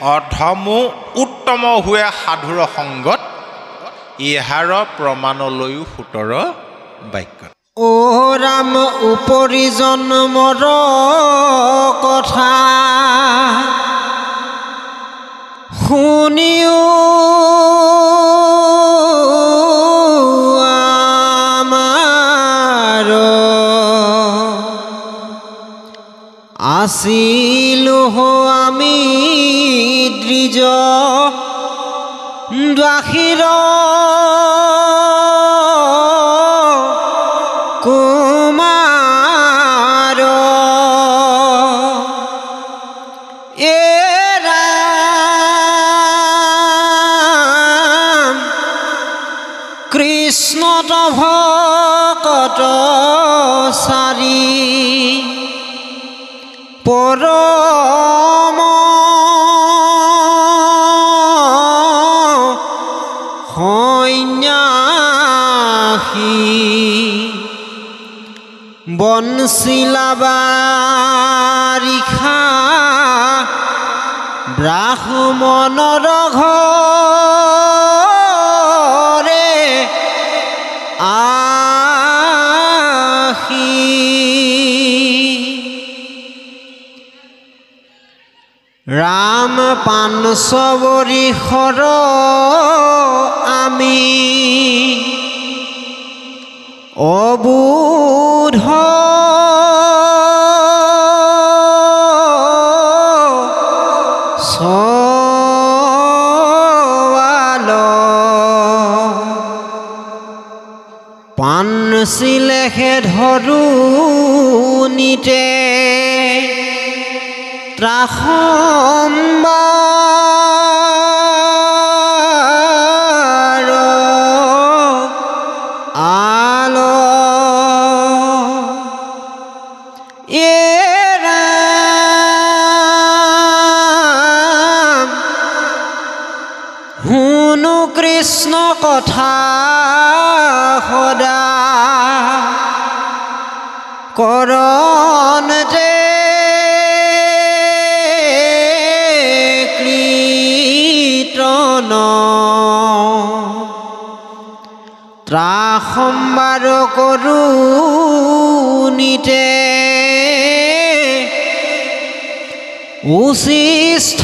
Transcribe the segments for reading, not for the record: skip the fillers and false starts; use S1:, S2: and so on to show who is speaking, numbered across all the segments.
S1: অধমো উত্তম হুৱে সাধুৰ সংগত ইহাৰ প্ৰমাণলৈও 17 বাক্যত।
S2: ও ৰাম উপৰি জন্মৰ কথা শুনিও আমাৰ আছিলো আমি দ্বিজ দ্বাসীৰ কুমাৰ এ ৰাম কৃষ্ণ ভকত চাৰি পৰম সন্ন্যাসী বনশিলা বাৰিষা ব্ৰাহ্মণৰ ঘৰে আহি ৰাম পাঞ্চবৰিশৰ আমি অবুধ সৱাল পাঞ্চিলেহে ধৰুনিতে ত্ৰাসম্বাৰ আল এ ৰাম শুনো কৃষ্ণ কথা সদা কৰণতে ত্ৰাসম্বাৰ কৰোনিতে উচিষ্ঠ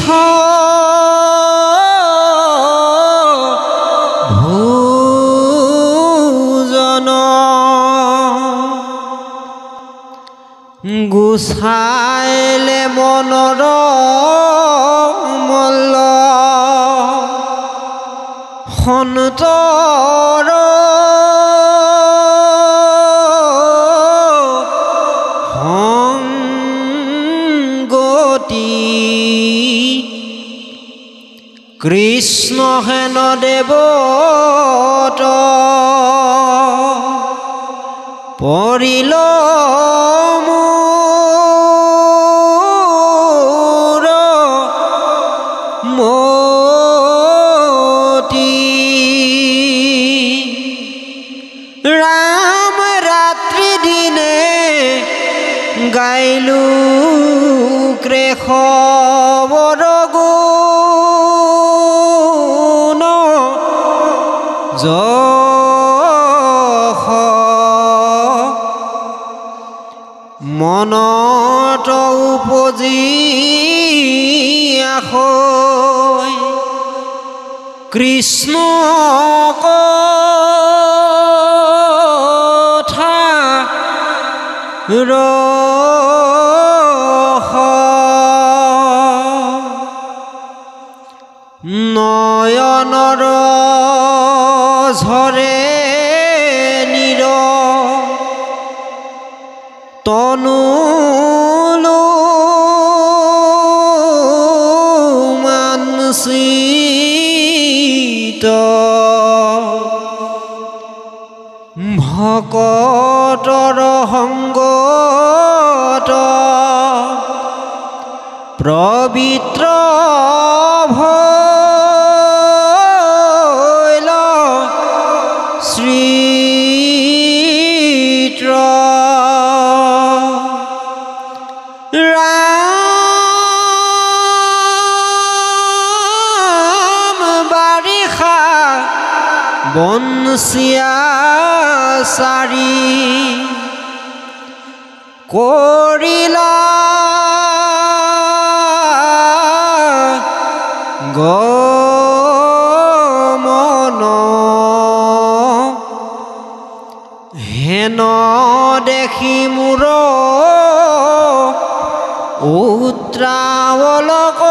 S2: ভোজন গুচাইলে মনৰ মল্ল সন্তৰ সংগতি কৃষ্ণ হেন দেৱত পৰিল মোৰ মতি ৰাম ৰাত্ৰি দিনে গাইলো কেশৱৰ গুণ যশ মনত উপজি আহৈ কৃষ্ণ কথা ৰস নয়নৰ ঝৰে নীৰ তনুলো মানসিত ভকতৰ সংগত পবিত্ৰ ভৈল শ্ৰীত্ৰ ৰাম বনচিয়া চাৰি কৰিলা গমন হেন দেখি মোৰ উত্ৰাৱলক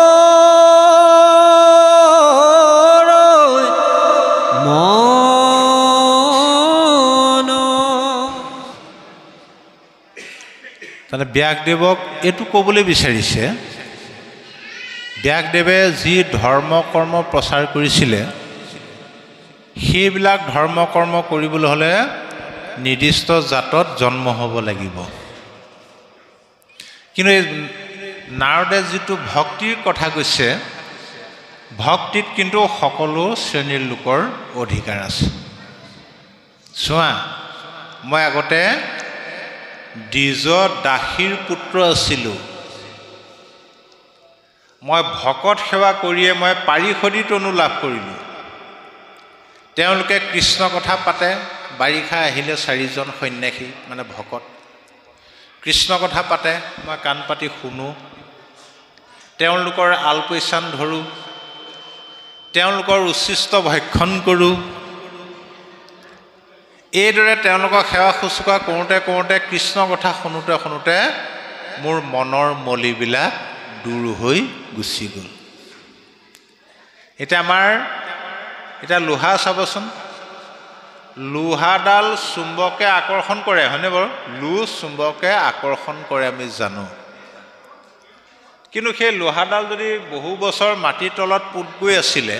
S1: মানে ব্যাসদেৱক এইটো ক'বলৈ বিচাৰিছে, ব্যাসদেৱে যি ধৰ্ম কৰ্ম প্ৰচাৰ কৰিছিলে সেইবিলাক ধৰ্ম কৰ্ম কৰিবলৈ হ'লে নিৰ্দিষ্ট জাতত জন্ম হ'ব লাগিব। কিন্তু এই নাৰদে যিটো ভক্তিৰ কথা কৈছে, ভক্তিত কিন্তু সকলো শ্ৰেণীৰ লোকৰ অধিকাৰ আছে। চোৱা, মই আগতে দ্বিজ দাসীৰ পুত্ৰ আছিলোঁ। মই ভকত সেৱা কৰিয়ে মই পাৰিষদী তনু লাভ কৰিলোঁ। তেওঁলোকে কৃষ্ণ কথা পাতে, বাৰিষা আহিলে 4জন সন্যাসী মানে ভকত কৃষ্ণ কথা পাতে, মই কাণ পাতি শুনো, তেওঁলোকৰ আলপৈচান ধৰোঁ, তেওঁলোকৰ উচ্ছিষ্ট ভক্ষণ কৰোঁ। এইদৰে তেওঁলোকক সেৱা শুশ্ৰূষা কৰোঁতে কৰোঁতে কৃষ্ণ কথা শুনোতে শুনোতে মোৰ মনৰ মলিবিলাক দূৰ হৈ গুচি গ'ল। এতিয়া লোহা চাবচোন, লোহাডাল চুম্বকে আকৰ্ষণ কৰে, হয়নে বাৰু? চুম্বকে আকৰ্ষণ কৰে আমি জানো। কিন্তু সেই লোহাডাল যদি বহু বছৰ মাটিৰ তলত পোত গৈ আছিলে,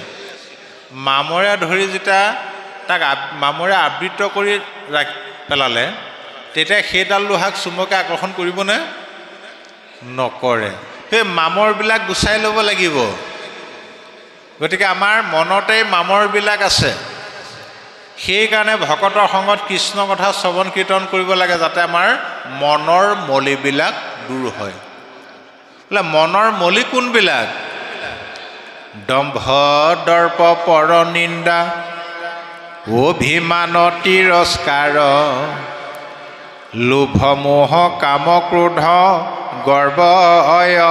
S1: মামৰে ধৰি যেতিয়া তাক মামৰে আবৃত কৰি পেলালে, তেতিয়া সেইডাল লোহাক চুম্বকে আকৰ্ষণ কৰিবনে? নকৰে। সেই মামৰবিলাক গুচাই ল'ব লাগিব। গতিকে আমাৰ মনতেই মামৰবিলাক আছে। সেইকাৰণে ভকতৰ সংগত কৃষ্ণ কথা শ্ৰৱণ কীৰ্তন কৰিব লাগে, যাতে আমাৰ মনৰ মলিবিলাক দূৰ হয়। বোলে মনৰ মলি কোনবিলাক? দম্ভ দৰ্প পৰ নিন্দা অভিমান তিৰস্কাৰ লোভ মোহ কাম ক্ৰোধ গৰ্ব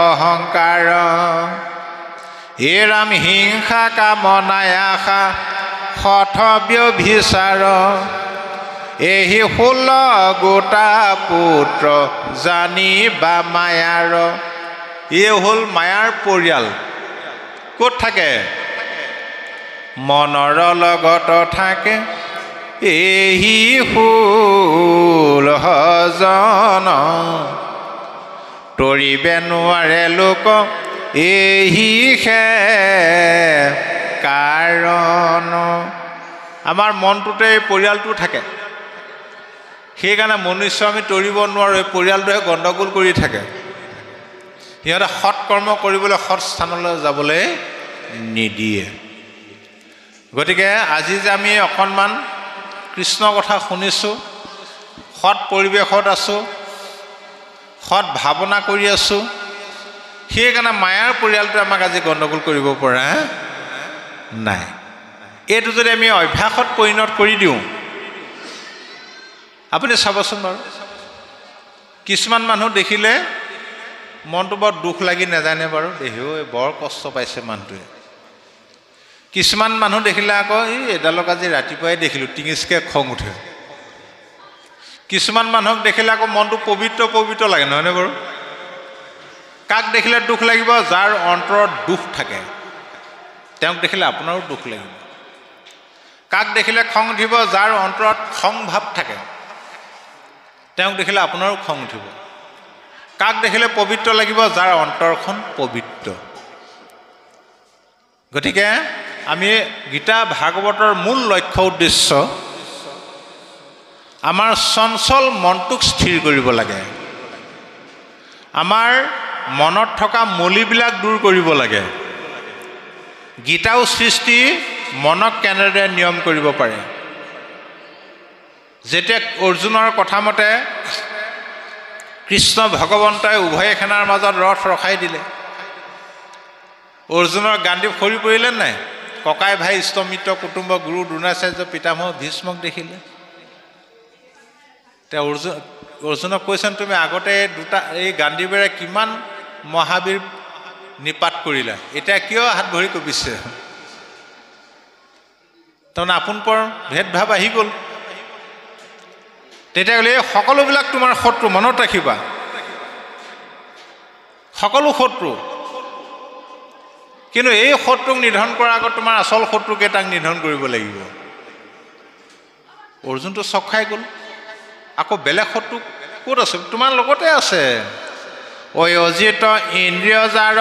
S1: অহংকাৰ এৰাম হিংসা কামনায় আশা হঠ ব্যভিচাৰ এহি 16 গোটা পুত্ৰ জানিবা মায়াৰ। এই হ'ল মায়াৰ পৰিয়াল। ক'ত থাকে? মনৰ লগত থাকে এহি 16 জন তৰিবে নোৱাৰে লোক এহি কাৰণ। আমাৰ মনটোতে এই পৰিয়ালটো থাকে। সেইকাৰণে মনুষ্য আমি তৰিব নোৱাৰোঁ, এই পৰিয়ালটোৱে গণ্ডগোল কৰি থাকে। সিহঁতে সৎ কৰ্ম কৰিবলৈ সৎ স্থানলৈ যাবলৈ নিদিয়ে। গতিকে আজি যে আমি অকণমান কৃষ্ণ কথা শুনিছোঁ, সৎ পৰিৱেশত আছোঁ, সৎ ভাৱনা কৰি আছোঁ, সেইকাৰণে মায়াৰ পৰিয়ালটোৱে আমাক আজি গণ্ডগোল কৰিব পৰা নাই। এইটো যদি আমি অভ্যাসত পৰিণত কৰি দিওঁ, আপুনি চাবচোন বাৰু, কিছুমান মানুহ দেখিলে মনটো বৰ দুখ লাগি নাজানে বাৰু, দেহিও বৰ কষ্ট পাইছে মানুহটোৱে। কিছুমান মানুহ দেখিলে আকৌ এডালক আজি ৰাতিপুৱাই দেখিলোঁ, টিঙিচকৈ খং উঠে। কিছুমান মানুহক দেখিলে আকৌ মনটো পবিত্ৰ পবিত্ৰ লাগে, নহয়নে বাৰু? কাক দেখিলে দুখ লাগিব? যাৰ অন্তৰত দুখ থাকে, তেওঁক দেখিলে আপোনাৰো দুখ লাগিব। কাক দেখিলে খং উঠিব? যাৰ অন্তৰত খং ভাৱ থাকে, তেওঁক দেখিলে আপোনাৰো খং উঠিব। কাক দেখিলে পবিত্ৰ লাগিব? যাৰ অন্তৰখন পবিত্ৰ। গতিকে আমি গীতা ভাগৱতৰ মূল লক্ষ্য উদ্দেশ্য আমাৰ চঞ্চল মনটোক স্থিৰ কৰিব লাগে, আমাৰ মনত থকা মলিবিলাক দূৰ কৰিব লাগে। গীতাও সৃষ্টি মনক কেনেদৰে নিয়ম কৰিব পাৰে। যেতিয়া অৰ্জুনৰ কথা মতে কৃষ্ণ ভগৱন্তই উভয় সেনাৰ মাজত ৰথ ৰখাই দিলে, অৰ্জুনৰ গাণ্ডীৱ সৰি পৰিলে নাই? ককাই ভাই ইষ্টমিত্ৰ কুটুম্ব গুৰু দ্ৰোণাচাৰ্য পিতামহ ভীষ্মক দেখিলে তেওঁ অৰ্জুনক কৈছেন তুমি আগতে দুটা এই গান্ধীবেৰে কিমান মহাবীৰ নিপাত কৰিলা এতিয়া কিয় হাত ভৰি কঁপিছে তাৰমানে আপোনপৰ ভেদভাৱ আহি গ'ল তেতিয়া ক'লে এই সকলোবিলাক তোমাৰ শত্ৰু মনত ৰাখিবা সকলো শত্ৰু কিন্তু এই শত্ৰুক নিধন কৰাৰ আগত তোমাৰ আচল শত্ৰুকেইটাক নিধন কৰিব লাগিব অৰ্জুনটো চক খাই গ'ল আকৌ বেলেগ শত্ৰু ক'ত আছে তোমাৰ লগতে আছে ঐ অজিত ইন্দ্ৰিয় জাৰ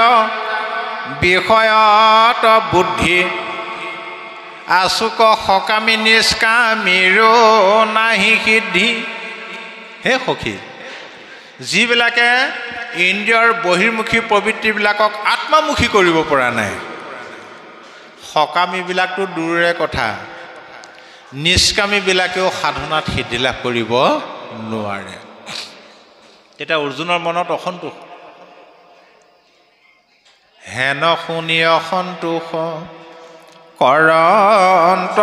S1: বিষয়ত বুদ্ধি আচুক সকামী নিষ্কামীৰো নাহি সিদ্ধি হে সখী যিবিলাকে ইন্দ্ৰিয়ৰ বহিৰ্মুখী প্ৰবৃত্তিবিলাকক আত্মামুখী কৰিব পৰা নাই সকামীবিলাকতো দূৰৰে কথা নিষ্কামীবিলাকেও সাধনাত সিদ্ধি লাভ কৰিব নোৱাৰে তেতিয়া অৰ্জুনৰ মনত অসন্তোষ হেন শুনি অসন্তোষ কৰন্ত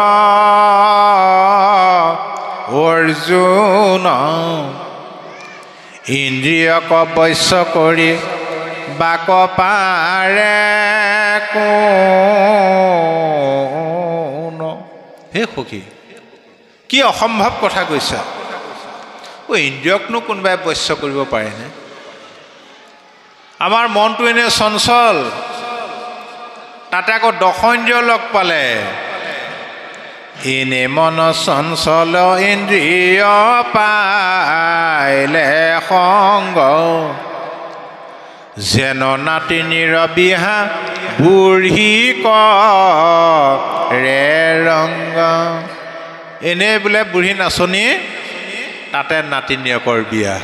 S1: অৰ্জুন ইন্দ্ৰিয়ক বশ্য কৰি বাক পাৰে কোন হে সখী কি অসম্ভৱ কথা কৈছা ইন্দ্ৰিয়কনো কোনোবাই বশ্য কৰিব পাৰেনে আমাৰ মনটো এনে চঞ্চল তাতে আকৌ দশইন্দ্ৰিয় লগ পালে এনে মন চঞ্চল ইন্দ্ৰিয় পাইলে সংগ যেন নাতিনীৰ বিহা বুঢ়ী কৰে ৰংগ এনে বোলে বুঢ়ী নাচনী তাতে নাতিনীয়েকৰ বিয়া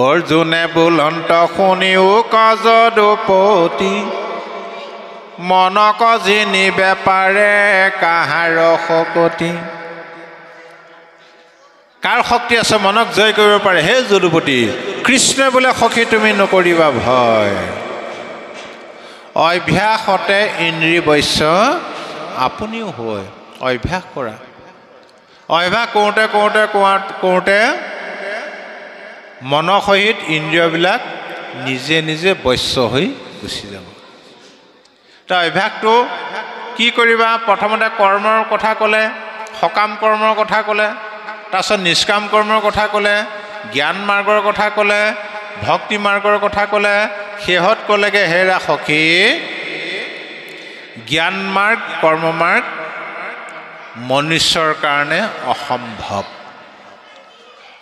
S1: অৰ্জুনে বুলন্ত শুনিও কজ দুপতি মনক জিনি বেপাৰে কাহাৰ শকতি কাৰ শক্তি আছে মনক জয় কৰিব পাৰে হে যদুপতি কৃষ্ণই বোলে সখী তুমি নকৰিবা ভয় অভ্যাসতে ইন্দ্ৰিয় বশ্য আপুনিও হয় অভ্যাস কৰা অভ্যাস কৰোঁতে কৰোঁতে কৰোঁতে মনৰ সহিত ইন্দ্ৰিয়বিলাক নিজে নিজে বশ্য হৈ গুচি যাব তাৰ অভ্যাসটো কি কৰিবা প্ৰথমতে কৰ্মৰ কথা ক'লে সকাম কৰ্মৰ কথা ক'লে তাৰপিছত নিষ্কাম কৰ্মৰ কথা ক'লে জ্ঞান মাৰ্গৰ কথা ক'লে ভক্তি মাৰ্গৰ কথা ক'লে শেহত ক'লেগৈ হেৰা সখী জ্ঞান মাৰ্গ কৰ্ম মাৰ্গ মনুষ্যৰ কাৰণে অসম্ভৱ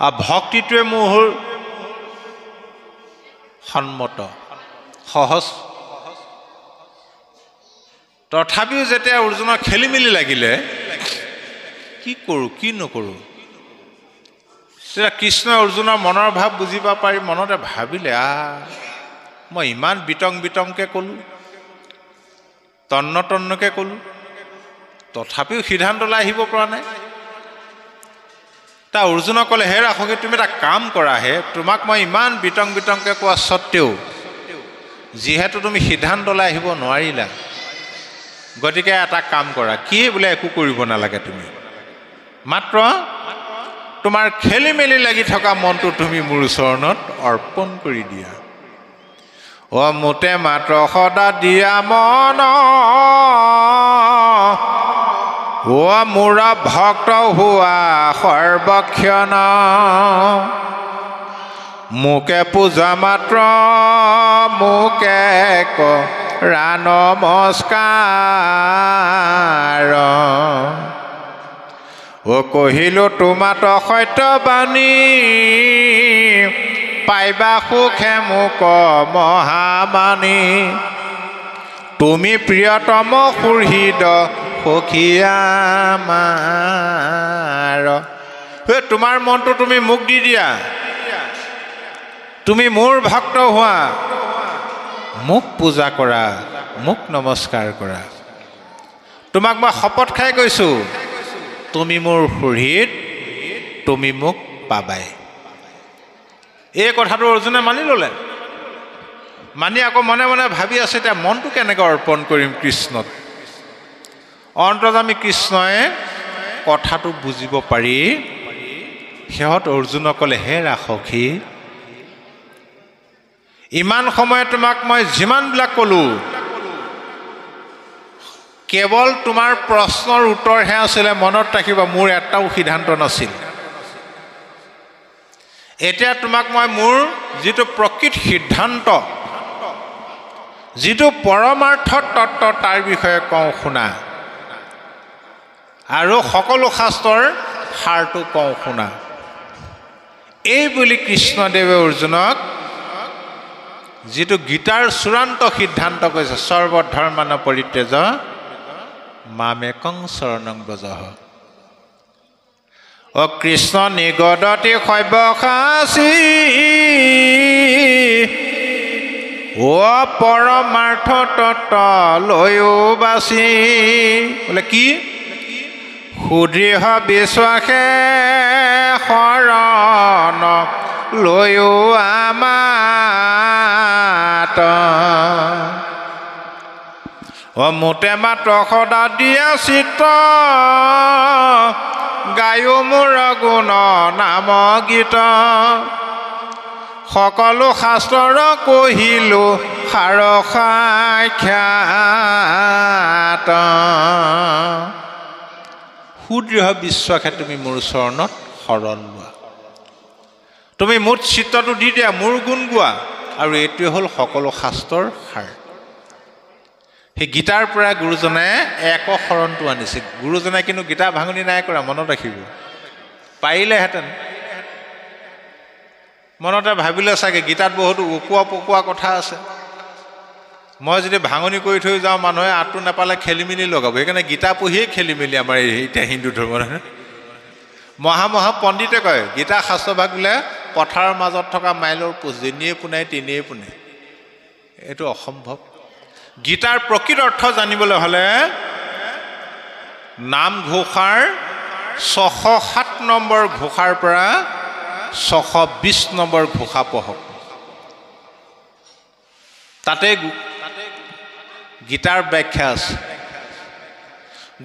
S1: আৰু ভক্তিটোৱে মোৰ সন্মত সহজ তথাপিও যেতিয়া অৰ্জুনৰ খেলি মেলি লাগিলে কি কৰোঁ কি নকৰোঁ তেতিয়া কৃষ্ণই অৰ্জুনৰ মনৰ ভাৱ বুজিব পাৰি মনতে ভাবিলে মই ইমান বিতংকৈ ক'লোঁ তন্নকৈ ক'লোঁ তথাপিও সিদ্ধান্তলৈ আহিব পৰা নাই তা অৰ্জুনক ক'লে হে ৰাখোগী তুমি এটা কাম কৰা হে তোমাক মই ইমান বিতংকৈ কোৱা স্বত্তেও যিহেতু তুমি সিদ্ধান্তলৈ আহিব নোৱাৰিলা গতিকে এটা কাম কৰা কি বোলে একো কৰিব নালাগে তুমি মাত্ৰ তোমাৰ খেলি মেলি লাগি থকা মনটো তুমি মোৰ চৰণত অৰ্পণ কৰি দিয়া মোতে মাত্ৰ সদা দিয়া মন মোৰ ভক্ত হোৱা সৰ্বক্ষণ মোকে পূজা মাত্ৰ মোকে কৰা নমস্কাৰ কহিলোঁ তোমাত সত্যবাণী পাইবা সুখে মোক মহামানী তুমি প্ৰিয়তম সুহৃদ সখীয়া মাৰ তোমাৰ মনটো তুমি মোক দি দিয়া তুমি মোৰ ভক্ত হোৱা মোক পূজা কৰা মোক নমস্কাৰ কৰা তোমাক মই শপত খাই কৈছোঁ তুমি মোৰ সুহৃদ তুমি মোক পাবাই এই কথাটো অৰ্জুনে মানি ল'লে মানি আকৌ মনে মনে ভাবি আছে এতিয়া মনটো কেনেকৈ অৰ্পণ কৰিম কৃষ্ণত অন্তৰ্যামী কৃষ্ণই কথাটো বুজিব পাৰি সিহঁত অৰ্জুনক ক'লে, হে ৰাসখী, ইমান সময় তোমাক মই যিমানবিলাক ক'লোঁ কেৱল তোমাৰ প্ৰশ্নৰ উত্তৰহে আছিলে, মনত ৰাখিবা মোৰ এটাও সিদ্ধান্ত নাছিল। এতিয়া তোমাক মই মোৰ যিটো প্ৰকৃত সিদ্ধান্ত, যিটো পৰমাৰ্থ তত্ত্ব তাৰ বিষয়ে কওঁ শুনা, আৰু সকলো শাস্ত্ৰৰ সাৰটো কওঁ শুনা। এই বুলি কৃষ্ণদেৱে অৰ্জুনক যিটো গীতাৰ চূড়ান্ত সিদ্ধান্ত কৈছে, সৰ্বধৰ্মান পৰিত্যাজ মামেকং শৰণং ব্ৰজঃ। অ কৃষ্ণ নিগদতি সব্যসাচী, অ পৰমাৰ্থ তত্ত্ব লৈও বাচি। বোলে কি? সুদৃঢ় বিশ্বাসে শৰণ লৈও আমাত, অ মোতে মাত্ৰ সদা দিয়া চিত্ৰ, গায়ো মোৰ গুণ নাম গীত। সকলো শাস্ত্ৰৰ কহিলো সাৰ সাক্ষাৎ, সুদৃঢ় বিশ্বাসে তুমি মোৰ চৰণত শৰণ লোৱা, তুমি মোৰ চিত্ৰটো দি দিয়া, মোৰ গুণ গোৱা, আৰু এইটোৱে হ'ল সকলো শাস্ত্ৰৰ সাৰ। সেই গীতাৰ পৰা গুৰুজনে একশৰণটো আনিছে। গুৰুজনে কিন্তু গীতা ভাঙনি নাই কৰা, মনত ৰাখিব। পাৰিলেহেঁতেন, মনতে ভাবিলে চাগে গীতাত বহুতো উকোৱা পকোৱা কথা আছে, মই যদি ভাঙনি কৰি থৈ যাওঁ মানুহে আঁতটো নাপালে খেলি মেলি লগাব। সেইকাৰণে গীতা পঢ়িয়েই খেলি মেলি আমাৰ এতিয়া হিন্দু ধৰ্মৰ। মহা পণ্ডিতে কয় গীতা শাস্ত্ৰভাগ বোলে পথাৰৰ মাজত থকা মাইলৰ পোচ, যেনিয়ে পোনাই তেনেই পোনে। এইটো অসম্ভৱ। গীতাৰ প্ৰকৃত অৰ্থ জানিবলৈ হ'লে নামঘোষাৰ 607 নম্বৰ ঘোষাৰ পৰা 620 নম্বৰ ঘোষা পঢ়ক। তাতে গীতাৰ ব্যাখ্যা আছে।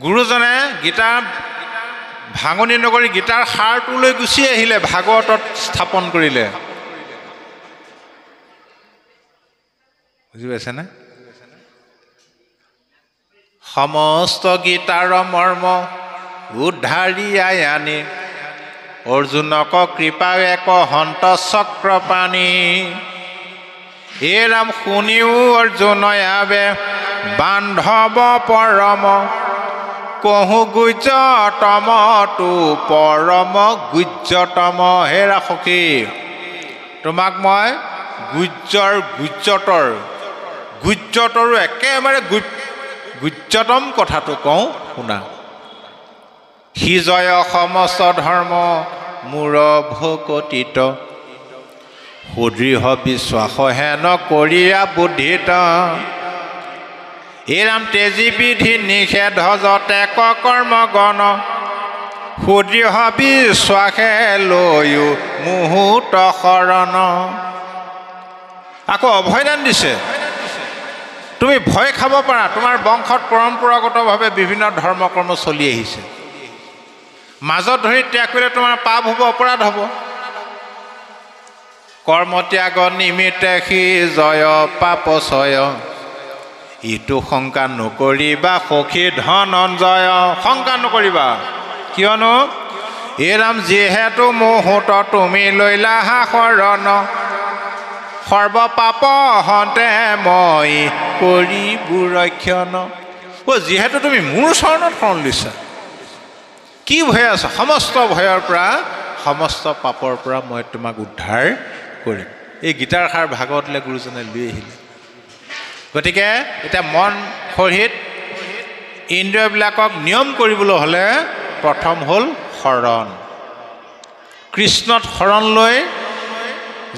S1: গুৰুজনে গীতা ভাঙনি নকৰি গীতাৰ সাৰটো লৈ গুচি আহিলে, ভাগৱতত স্থাপন কৰিলে। বুজি পাইছেনে? সমস্ত গীতাৰ মৰ্ম উদ্ধাৰিয়াই আনি, অৰ্জুনক কৃপা এক হন্ত চক্ৰপাণি। হে ৰাম শুনিও অৰ্জুনয় আবে বান্ধৱ পৰম, কহু গুজ্যতম তু পৰম গুজ্যতম। হে ৰাসখী, তোমাক মই গুজ্যতৰো একেবাৰে গুজ্যতম কথাটো কওঁ শুনা। সি জয় সমস্ত ধৰ্ম মূৰ ভকতিত, সুদৃঢ় বিশ্বাস হেন কৰিয়া বুদ্ধিত। এই ৰাম তেজী বিধি নিষেধ যতে কৰ্ম গণ, সুদৃঢ় বিশ্বাসে লৈও মুহূৰ্ত শৰণ। আকৌ অভয়দান দিছে, তুমি ভয় খাব পাৰা। তোমাৰ বংশত পৰম্পৰাগতভাৱে বিভিন্ন ধৰ্ম কৰ্ম চলি আহিছে, মাজত ধৰি ত্যাগ কৰিলে তোমাৰ পাপ হ'ব, অপৰাধ হ'ব। কৰ্ম ত্যাগ নিমিত্তে সি জয় পাপচয়, ইটো শংকা নকৰিবা সখী ধনঞ্জয়। শংকা নকৰিবা, কিয়নো এই ৰাম যিহেতু মুহূৰ্ত তুমি লৈলা শৰণ, সৰ্বপাপ হন্তে মই কৰিবো ৰক্ষণ। যিহেতু তুমি মোৰ চৰণত শৰণ লৈছা, কি ভয় আছে? সমস্ত ভয়ৰ পৰা, সমস্ত পাপৰ পৰা মই তোমাক উদ্ধাৰ কৰিম। এই গীতাৰ সাৰ ভাগৱতলৈ গুৰুজনে লৈ আহিলে। গতিকে এতিয়া মন শৰীৰ ইন্দ্ৰিয়বিলাকক নিয়ম কৰিবলৈ হ'লে প্ৰথম হ'ল শৰণ। কৃষ্ণত শৰণ লৈ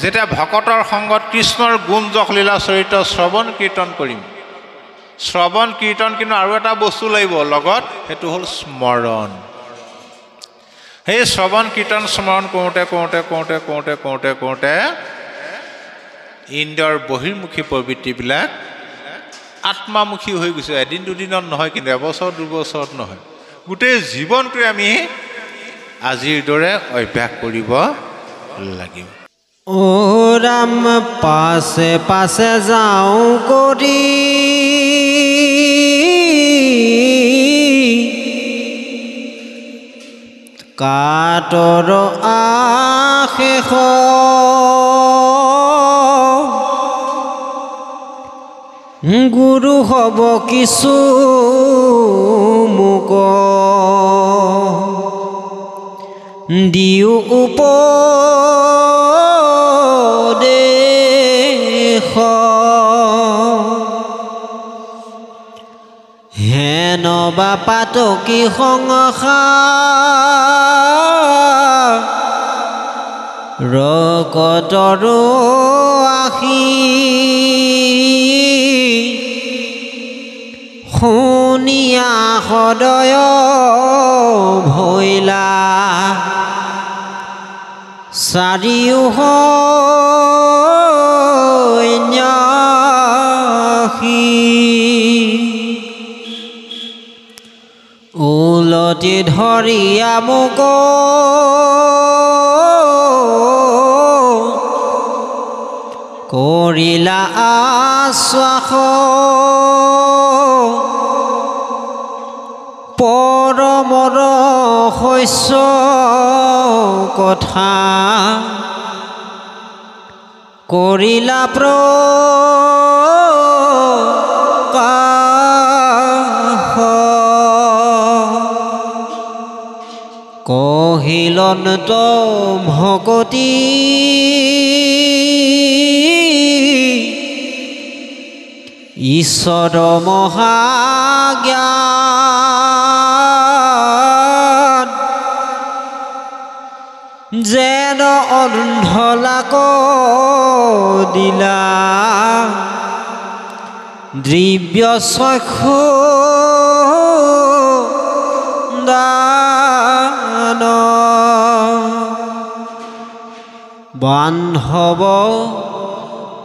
S1: যেতিয়া ভকতৰ সংগত কৃষ্ণৰ গুণ যশ লীলা চৰিত্ৰ শ্ৰৱণ কীৰ্তন কৰিম, শ্ৰৱণ কীৰ্তন কিন্তু আৰু এটা বস্তু লাগিব লগত, সেইটো হ'ল স্মৰণ। সেই শ্ৰৱণ কীৰ্তন স্মৰণ কৰোঁতে কৰোঁতে কৰোঁতে কৰোঁতে কৰোঁতে কৰোঁতে ইন্দ্ৰিয়ৰ বহিৰ্মুখী প্ৰবৃত্তিবিলাক আত্মামুখী হৈ গৈছোঁ। এদিন দুদিনত নহয়, কিন্তু এবছৰ দুবছৰত নহয়, গোটেই জীৱনটোৱে আমি আজিৰ দৰে অভ্যাস কৰিব লাগিব।
S2: ও ৰাম পাছে পাছে যাওঁ কৰি কাতৰ আশেষ গুৰু হ'ব কিছু মোক দিও উপদেশ হেন বা পাতকী সংসাৰ ৰকতৰো আশী শুনিয়া সদয় ভৈলা চাৰিও সন্যাসী উলটি ধৰিয়া মোক কৰিলা আশ্বাস পৰমৰ শস্য কথা কৰিলা প্ৰকাশ কহিলন্ত ভকতি ঈশ্বৰ মহাজ্ঞান যেন অন্ধলাক দিলা দিব্য চক্ষু দান বান্ধৱ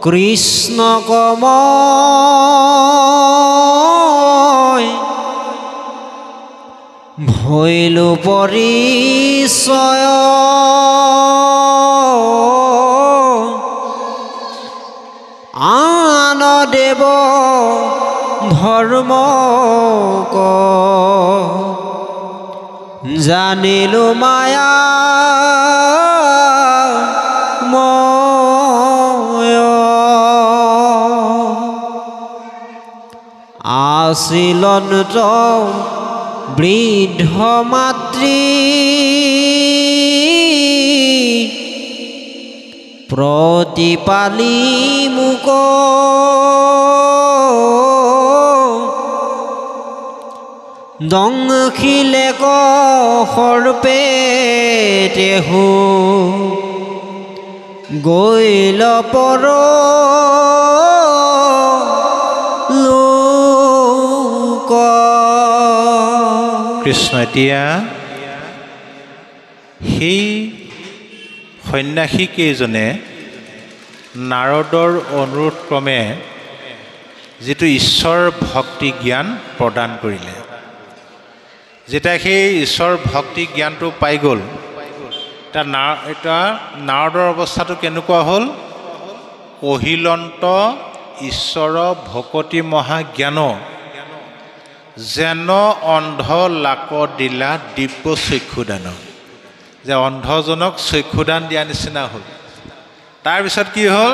S2: কৃষ্ণ কময় ভৈলো পৰিচয় আন দেৱ ধৰ্ম জানিলো মায়া আছিলন্ত বৃদ্ধ মাতৃ প্ৰতিপালি মোক দংশিলে সৰ্পে তেহু গৈল পৰ লোক।
S1: কৃষ্ণ এতিয়া সেই সন্ন্যাসীকেইজনে নাৰদৰ অনুৰোধ ক্ৰমে যিটো ঈশ্বৰ ভক্তি জ্ঞান প্ৰদান কৰিলে, যেতিয়া সেই ঈশ্বৰ ভক্তি জ্ঞানটো পাই গ'ল, এতিয়া নাৰদৰ অৱস্থাটো কেনেকুৱা হ'ল? কহিলন্ত ঈশ্বৰ ভকতি মহাজ্ঞান যেন অন্ধ লাক দিলা দিব্য চক্ষুদান, যে অন্ধজনক চক্ষুদান দিয়া নিচিনা হ'ল। তাৰপিছত কি হ'ল?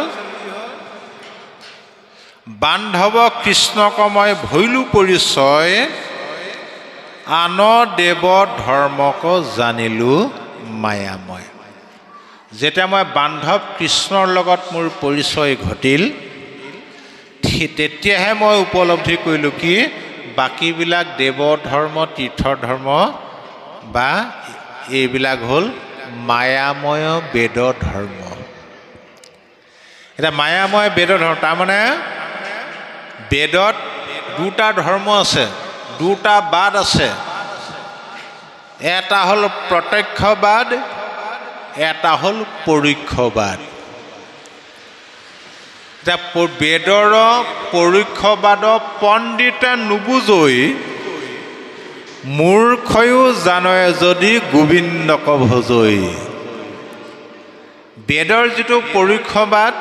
S1: বান্ধৱ কৃষ্ণকময় ভৈলো পৰিচয় আন দেৱ ধৰ্মক জানিলো মায়াময়। যেতিয়া মই বান্ধৱ কৃষ্ণৰ লগত মোৰ পৰিচয় ঘটিল, তেতিয়াহে মই উপলব্ধি কৰিলোঁ কি বাকীবিলাক দেৱ ধৰ্ম তীৰ্থ ধৰ্ম বা এইবিলাক হ'ল মায়াময় বেদ ধৰ্ম। এতিয়া মায়াময় বেদ ধৰ্ম তাৰমানে বেদত দুটা ধৰ্ম আছে, দুটা বাদ আছে। এটা হ'ল এতিয়া বেদৰ পৰোক্ষবাদ পণ্ডিতে নুবুজৈ মূৰ্খয়ো জানয় যদি গোবিন্দক ভজৈ। বেদৰ যিটো পৰোক্ষবাদ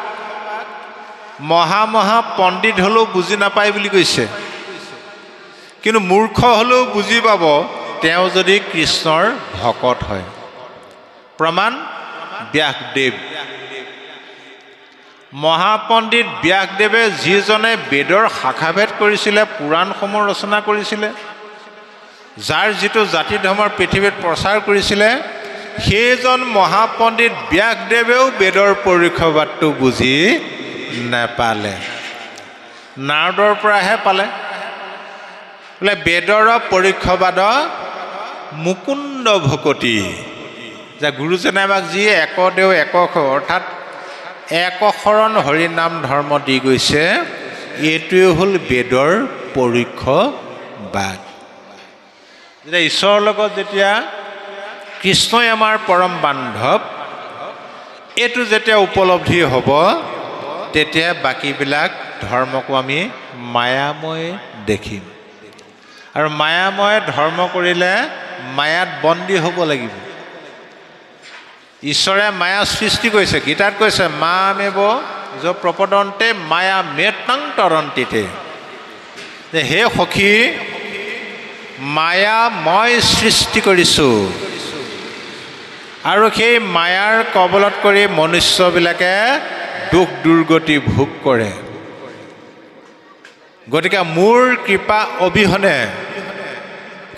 S1: মহা পণ্ডিত হ'লেও বুজি নাপায় বুলি কৈছে, কিন্তু মূৰ্খ হ'লেও বুজি পাব তেওঁ যদি কৃষ্ণৰ ভকত হয়। প্ৰমাণ ব্যাসদেৱ। মহাপণ্ডিত ব্যাসদেৱে যিজনে বেদৰ শাখাভেদ কৰিছিলে, পুৰাণসমূহ ৰচনা কৰিছিলে, যাৰ যিটো জাতি ধৰ্মৰ পৃথিৱীত প্ৰচাৰ কৰিছিলে, সেইজন মহাপণ্ডিত ব্যাসদেৱেও বেদৰ পৰোক্ষবাদটো বুজি নাপালে। নাৰদৰ পৰাহে পালে। বোলে বেদৰ পৰোক্ষবাদ মুকুন্দ ভকতি। যে গুৰুজনে আমাক যি একদেও একক অৰ্থাৎ একশৰণ হৰিনাম ধৰ্ম দি গৈছে, এইটোৱে হ'ল বেদৰ পৰোক্ষবাদ। যেতিয়া ঈশ্বৰৰ লগত যেতিয়া কৃষ্ণই আমাৰ পৰম বান্ধৱ, এইটো যেতিয়া উপলব্ধি হ'ব, তেতিয়া বাকীবিলাক ধৰ্মকো আমি মায়াময় দেখিম। আৰু মায়াময় ধৰ্ম কৰিলে মায়াত বন্দী হ'ব লাগিব। ঈশ্বৰে মায়া সৃষ্টি কৰিছে। গীতাত কৈছে মামেব য প্ৰপদন্তে মায়া মেতং তৰন্তিতে। যে হে সখী, মায়া মই সৃষ্টি কৰিছোঁ, আৰু সেই মায়াৰ কবলত কৰি মনুষ্যবিলাকে দুখ দুৰ্গতি ভোগ কৰে। গতিকে মোৰ কৃপা অবিহনে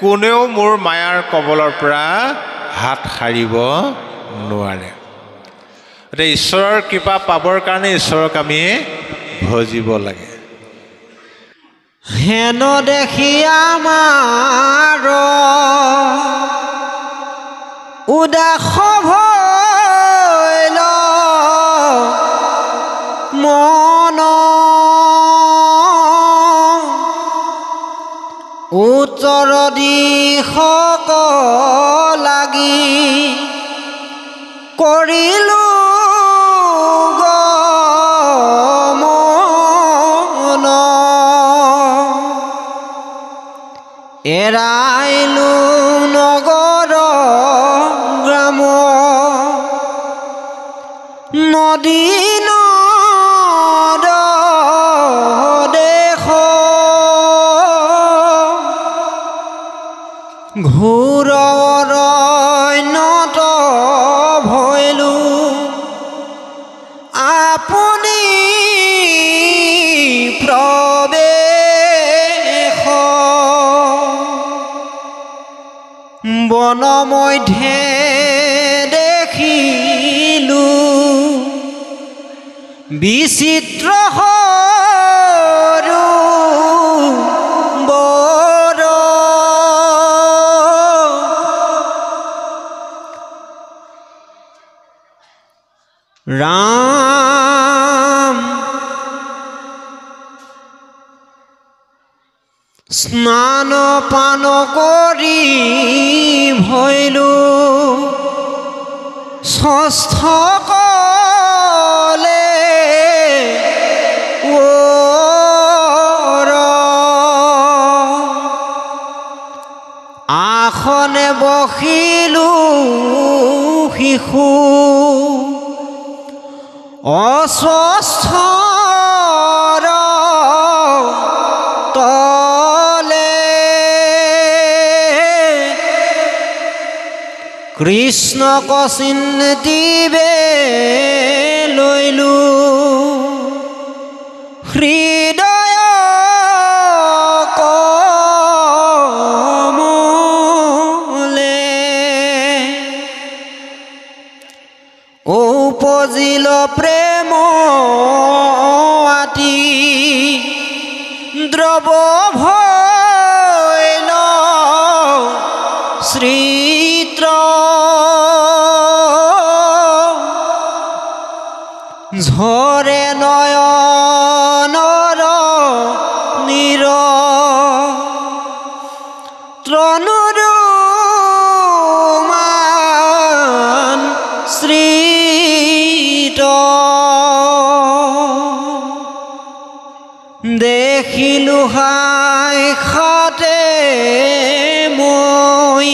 S1: কোনেও মোৰ মায়াৰ কবলৰ পৰা হাত সাৰিব নোৱাৰে। গতিকে ঈশ্বৰৰ কৃপা পাবৰ কাৰণে ঈশ্বৰক আমি ভজিব লাগে।
S2: হেন দেখি আমাৰ উদাস ভৈল মন, উত্তৰ দিশক লাগি কৰিলো গমন, এৰাইলো নগৰ গ্ৰাম নদী নদ দেশ, ঘোৰ অৰণ্যত ভৈলো আপুনি প্ৰৱেশ, বন মধ্যে দেখিলো বিচিত্ৰ সৰু বৰ, ৰাম স্নান পান কৰি ভৈলো ষষ্ঠ কলে আসনে বহিলো শিশু অস্বস্থৰ তলে, কৃষ্ণক চিন্তিবে লৈলো হৃদয় কমলে, উপজিল প্ৰেম আতি দ্ৰৱ ভৈল শ্ৰীত্ৰ, ঝৰে নয়নৰ নীৰ ত্ৰণুৰু মান শ্ৰীত। গোহাঁই খাতে মই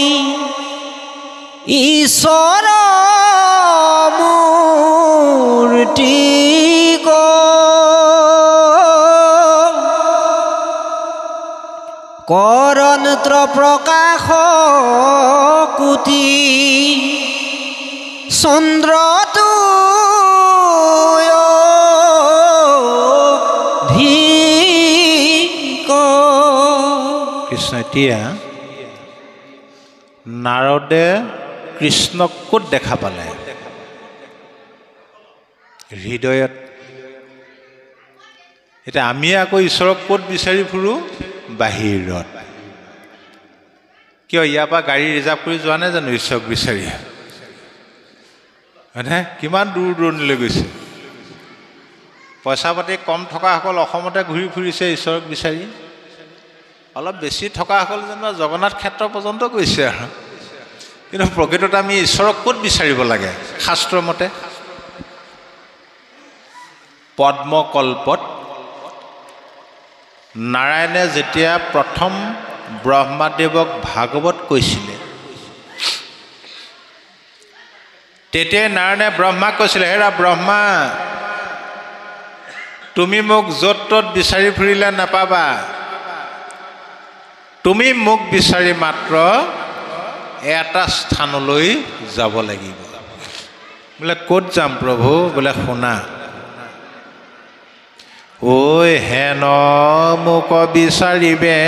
S2: ঈশ্বৰ মূৰ্তি কৰন্ত্ৰ প্ৰকাশ কুটি চন্দ্ৰটো
S1: কৃষ্ণ এতিয়া নাৰদে কৃষ্ণক ক'ত দেখা পালে? হৃদয়ত। এতিয়া আমি আকৌ ঈশ্বৰক ক'ত বিচাৰি ফুৰোঁ? বাহিৰত। কিয় ইয়াৰ পৰা গাড়ী ৰিজাৰ্ভ কৰি যোৱা নাই জানো ঈশ্বৰক বিচাৰি? হয়নে? কিমান দূৰ দূৰণিলৈ গৈছে। পইচা পাতি কম থকাসকল অসমতে ঘূৰি ফুৰিছে ঈশ্বৰক বিচাৰি। অলপ বেছি থকাসকল যেনিবা জগন্নাথ ক্ষেত্ৰ পৰ্যন্ত গৈছে আৰু। কিন্তু প্ৰকৃততে আমি ঈশ্বৰক ক'ত বিচাৰিব লাগে? শাস্ত্ৰমতে পদ্মকল্পত নাৰায়ণে যেতিয়া প্ৰথম ব্ৰহ্মাদেৱক ভাগৱত কৈছিলে, তেতিয়াই নাৰায়ণে ব্ৰহ্মাক কৈছিলে, হেৰা ব্ৰহ্মা, তুমি মোক য'ত ত'ত বিচাৰি ফুৰিলে নাপাবা, তুমি মোক বিচাৰি মাত্ৰ এটা স্থানলৈ যাব লাগিব। বোলে ক'ত যাম প্ৰভু? বোলে শুনা, ঐ হেন মোক বিচাৰিবে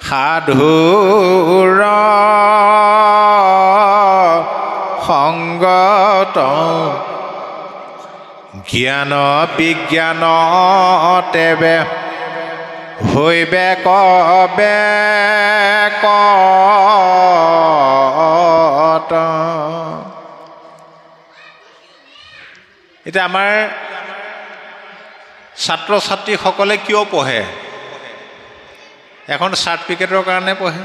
S1: সাধুৰ সংগত জ্ঞান বিজ্ঞান তেবে হৈবে কবে কত। এতিয়া আমাৰ ছাত্ৰ ছাত্ৰীসকলে কিয় পঢ়ে? এখন চাৰ্টিফিকেটৰ কাৰণে পঢ়ে।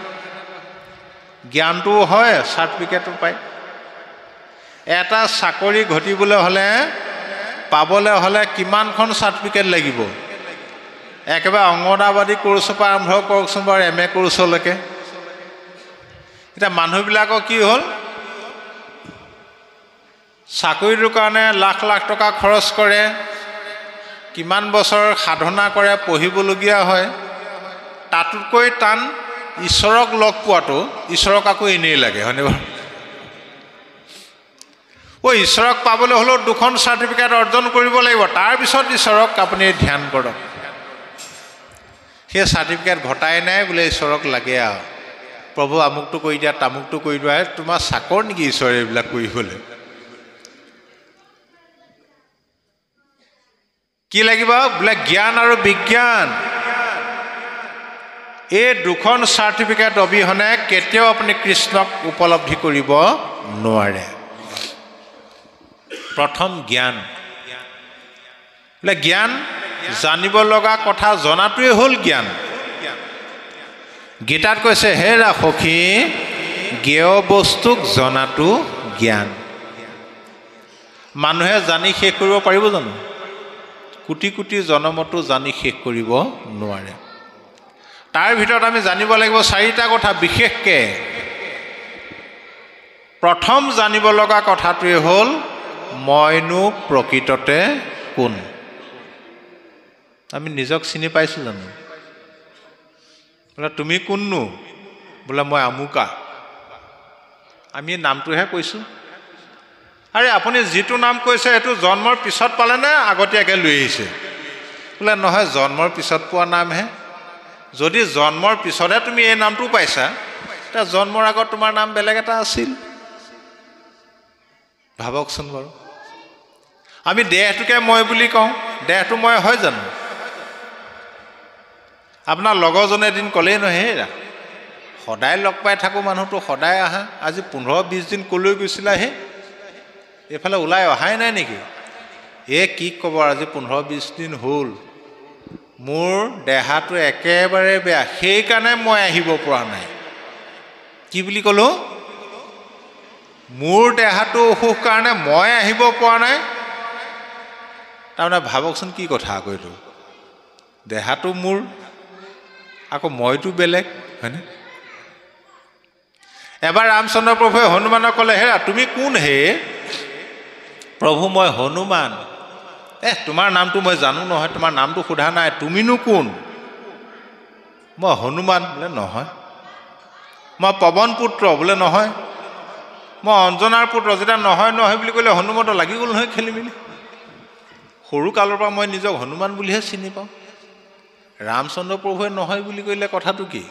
S1: জ্ঞানটোও হয়, চাৰ্টিফিকেটো পায়। এটা চাকৰি ঘটিবলৈ হ'লে, পাবলৈ হ'লে কিমানখন চাৰ্টিফিকেট লাগিব? একেবাৰে অংগনাবাদী কোৰ্চৰ পৰা আৰম্ভ কৰকচোন বাৰু, MA কোৰ্চলৈকে। এতিয়া মানুহবিলাকৰ কি হ'ল, চাকৰিটোৰ কাৰণে লাখ লাখ টকা খৰচ কৰে, কিমান বছৰ সাধনা কৰে, পঢ়িবলগীয়া হয়। তাতোতকৈ টান ঈশ্বৰক লগ পোৱাটো। ঈশ্বৰক আকৌ এনেই লাগে, হয়নে বাৰু? ঈশ্বৰক পাবলৈ হ'লেও 2খন চাৰ্টিফিকেট অৰ্জন কৰিব লাগিব, তাৰপিছত ঈশ্বৰক আপুনি ধ্যান কৰক। সেই চাৰ্টিফিকেট ঘটাই নাই বোলে ঈশ্বৰক লাগে আৰু, প্ৰভু আমুকটো কৰি দিয়া, তামুকটো কৰি দিয়া। তোমাৰ চাকৰ নেকি ঈশ্বৰে এইবিলাক কৰিবলৈ? কি লাগিব? বোলে জ্ঞান আৰু বিজ্ঞান। এই 2খন চাৰ্টিফিকেট অবিহনে কেতিয়াও আপুনি কৃষ্ণক উপলব্ধি কৰিব নোৱাৰে। প্ৰথম জ্ঞান। বোলে জ্ঞান, জানিব লগা কথা জনাটোৱে হ'ল জ্ঞান। গীতাত কৈছে, হেৰা সখী, জ্ঞেয় বস্তুক জনাটো জ্ঞান। মানুহে জানি শেষ কৰিব পাৰিব জানো? কোটি কোটি জনমতো জানি শেষ কৰিব নোৱাৰে। তাৰ ভিতৰত আমি জানিব লাগিব 4টা কথা বিশেষকৈ। প্ৰথম জানিব লগা কথাটোৱে হ'ল, মইনো প্ৰকৃততে কোন? আমি নিজক চিনি পাইছোঁ জানো? বোলে তুমি কোননো? বোলে মই আমুকা। আমি নামটোহে কৈছোঁ। আৰে আপুনি যিটো নাম কৈছে সেইটো জন্মৰ পিছত পালেনে আগতীয়াকৈ লৈ আহিছে? বোলে নহয়, জন্মৰ পিছত পোৱা নামহে। যদি জন্মৰ পিছতহে তুমি এই নামটো পাইছা, তেতিয়া জন্মৰ আগত তোমাৰ নাম বেলেগ এটা আছিল। ভাবকচোন বাৰু। আমি দেহটোকে মই বুলি কওঁ, দেহটো মই হয় জানো? আপোনাৰ লগৰজনে এদিন ক'লেই নহয়, হেৰা সদায় লগ পাই থাকোঁ, মানুহটো সদায় আহা, আজি 15-20 দিন ক'লৈ গৈছিলা? হে এইফালে ওলাই অহাই নাই নেকি? কি ক'ব, আজি 15-20 দিন হ'ল, মোৰ দেহাটো একেবাৰে বেয়া, সেইকাৰণে মই আহিব পৰা নাই। কি বুলি ক'লোঁ? মোৰ দেহাটো অসুখ কাৰণে মই আহিব পৰা নাই। তাৰমানে ভাবকচোন কি কথা কৈছোঁ। দেহাটো মোৰ, আকৌ মইতো বেলেগ, হয়নে? এবাৰ ৰামচন্দ্ৰ প্ৰভুৱে হনুমানক ক'লে, হেৰা তুমি কোন হে? প্ৰভু মই হনুমান। তোমাৰ নামটো মই জানো নহয়, তোমাৰ নামটো সোধা নাই, তুমিনো কোন? মই হনুমান। বোলে নহয়। মই পৱন পুত্ৰ। বোলে নহয়। মই অঞ্জনাৰ পুত্ৰ। যেতিয়া নহয় নহয় বুলি ক'লে হনুমন্ত লাগি গ'ল নহয় খেলি মেলি। সৰু কালৰ পৰা মই নিজক হনুমান বুলিহে চিনি পাওঁ, ৰামচন্দ্ৰ প্ৰভুৱে নহয় বুলি ক'লে কথাটো কি?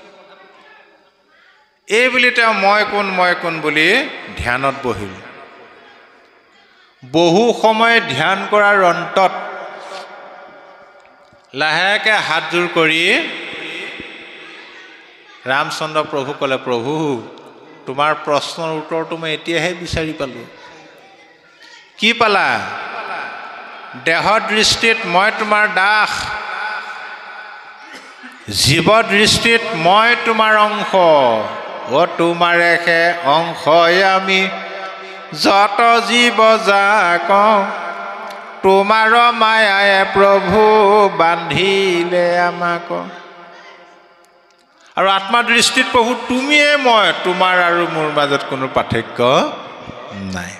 S1: এই বুলি তেওঁ মই কোন বুলি ধ্যানত বহিল। বহু সময় ধ্যান কৰাৰ অন্তত লাহেকে হাতযোৰ কৰি ৰামচন্দ্ৰ প্ৰভু ক'লে, প্ৰভু তোমাৰ প্ৰশ্নৰ উত্তৰটো মই এতিয়াহে বিচাৰি পালোঁ। কি পালা? দেহ দৃষ্টিত মই তোমাৰ দাস, জীৱ দৃষ্টিত মই তোমাৰ অংশ। তোমাৰেহে অংশই আমি, যত জীৱ যাক তোমাৰ মায়ায়ে প্ৰভু বান্ধিলে আমাক। আৰু আত্মা দৃষ্টিত প্ৰভু তুমিয়ে মই, তোমাৰ আৰু মোৰ মাজত কোনো পাৰ্থক্য নাই।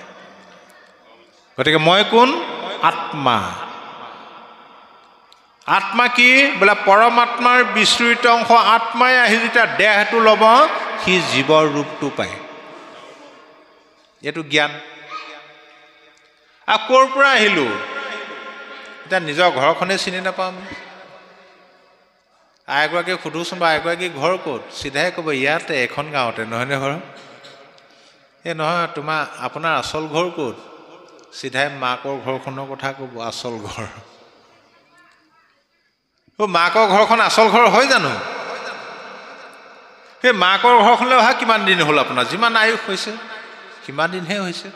S1: গতিকে মই কোন? আত্মা। আত্মা কি? বোলে পৰমাত্মাৰ বিস্তৃত অংশ আত্মাই আহি যেতিয়া দেহটো ল'ব, সি জীৱৰ ৰূপটো পায়। এইটো জ্ঞান। আৰু ক'ৰ পৰা আহিলোঁ? এতিয়া নিজৰ ঘৰখনেই চিনি নাপাওঁ আমি। আইগৰাকীক সোধোচোন বা আইগৰাকী ঘৰ ক'ত? চিধাই ক'ব ইয়াতে, এখন গাঁৱতে, নহয়নে ঘৰ? নহয় আপোনাৰ আচল ঘৰ ক'ত? চিধাই মাকৰ ঘৰখনৰ কথা ক'ব, আচল ঘৰ। মাকৰ ঘৰখন আচল ঘৰ হয় জানো? সেই মাকৰ ঘৰখনলৈ অহা কিমান দিন হ'ল আপোনাৰ? যিমান আয়ুস হৈছে সিমান দিনহে হৈছে।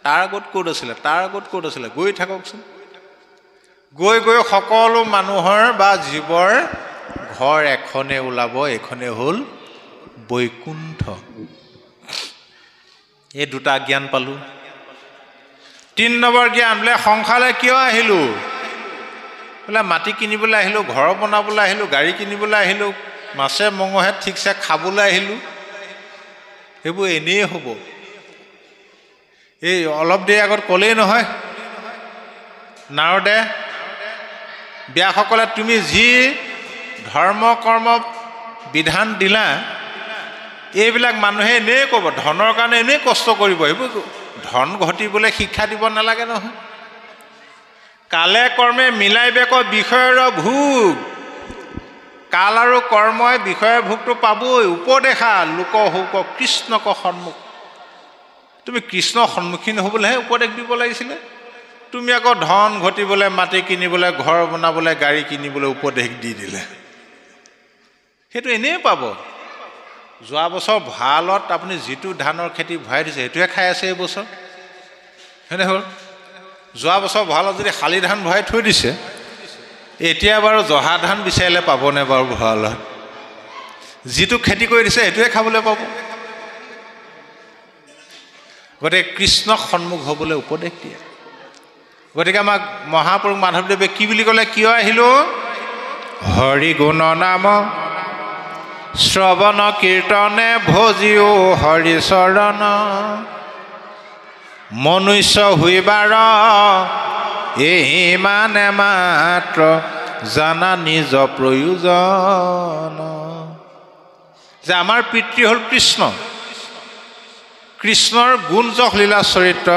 S1: তাৰ আগত ক'ত আছিলে? তাৰ আগত ক'ত আছিলে? গৈ থাককচোন। গৈ গৈ সকলো মানুহৰ বা জীৱৰ ঘৰ এখনে ওলাব, এইখনে হ'ল বৈকুণ্ঠ। এই দুটা জ্ঞান পালোঁ। ৩ নম্বৰ জ্ঞান, বোলে সংসাৰলৈ কিয় আহিলোঁ? বোলে মাটি কিনিবলৈ আহিলোঁ, ঘৰ বনাবলৈ আহিলোঁ, গাড়ী কিনিবলৈ আহিলোঁ, মাছে মঙহে ঠিকছে খাবলৈ আহিলোঁ। সেইবোৰ এনেই হ'ব। এই অলপ দেৰি আগত ক'লেই নহয় নাৰদে, ব্যাসকলে তুমি যি ধৰ্ম কৰ্ম বিধান দিলা, এইবিলাক মানুহে এনেই ক'ব, ধনৰ কাৰণে এনেই কষ্ট কৰিব। সেইবোৰ ধন ঘটিবলৈ শিক্ষা দিব নালাগে নহয়। কালে কৰ্মে মিলাই বেক বিষয়ৰ ভোগ। কাল আৰু কৰ্মই বিষয়ৰ ভোগটো পাবই। উপদেশা লোক হৌক কৃষ্ণক সন্মুখ। তুমি কৃষ্ণৰ সন্মুখীন হ'বলৈহে উপদেশ দিব লাগিছিলে। তুমি আকৌ ধন ঘটিবলৈ, মাটি কিনিবলৈ, ঘৰ বনাবলৈ, গাড়ী কিনিবলৈ উপদেশ দি দিলে। সেইটো এনেই পাব। যোৱা বছৰ ভঁৰালত আপুনি যিটো ধানৰ খেতি ভৰাই দিছে সেইটোৱে খাই আছে এইবছৰ, হয়নে হ'ল? যোৱা বছৰ ভঁৰালত যদি শালি ধান ভৰাই থৈ দিছে, এতিয়া বাৰু জহা ধান বিচাৰিলে পাবনে বাৰু ভঁৰালত? যিটো খেতি কৰি দিছে সেইটোৱে খাবলৈ পাব। গতিকে কৃষ্ণক সন্মুখ হ'বলৈ উপদেশ দিয়ে। গতিকে আমাক মহাপুৰুষ মাধৱদেৱে কি বুলি ক'লে? কিয় আহিলোঁ? হৰি গুণ নাম শ্ৰৱণ কীৰ্তনে ভজিও হৰি চৰণ, মনুষ্য হৈবাৰ ইমানে মাত্ৰ জানা নিজ প্ৰয়োজন। যে আমাৰ পিতৃ হ'ল কৃষ্ণ। কৃষ্ণৰ গুণ যশ লীলা চৰিত্ৰ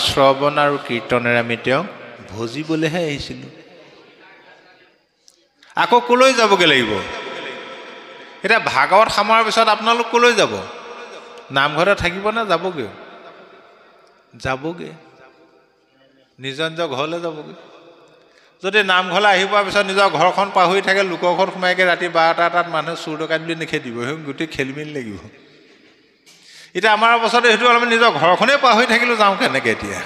S1: শ্ৰৱণ আৰু কীৰ্তনেৰে আমি তেওঁক ভজিবলৈহে আহিছিলোঁ। আকৌ ক'লৈ যাবগৈ লাগিব? এতিয়া ভাগৱত সামৰাৰ পিছত আপোনালোক ক'লৈ যাব? নামঘৰতে থাকিব নে যাবগৈ? যাবগৈ, নিজৰ নিজৰ ঘৰলৈ যাবগৈ। যদি নামঘৰলৈ আহি পোৱাৰ পিছত নিজৰ ঘৰখন পাহৰি থাকে, লোকৰ ঘৰত সোমাইকৈ ৰাতি 12টা-এটাত মানুহে চুৰ ডকাইত বুলি নেখেদিব, সেই গোটেই খেলি মেলি লাগিব। এতিয়া আমাৰ অৱস্থাতে সেইটো আমি নিজৰ ঘৰখনেই পাহৰি থাকিলোঁ, যাওঁ কেনেকৈ এতিয়া?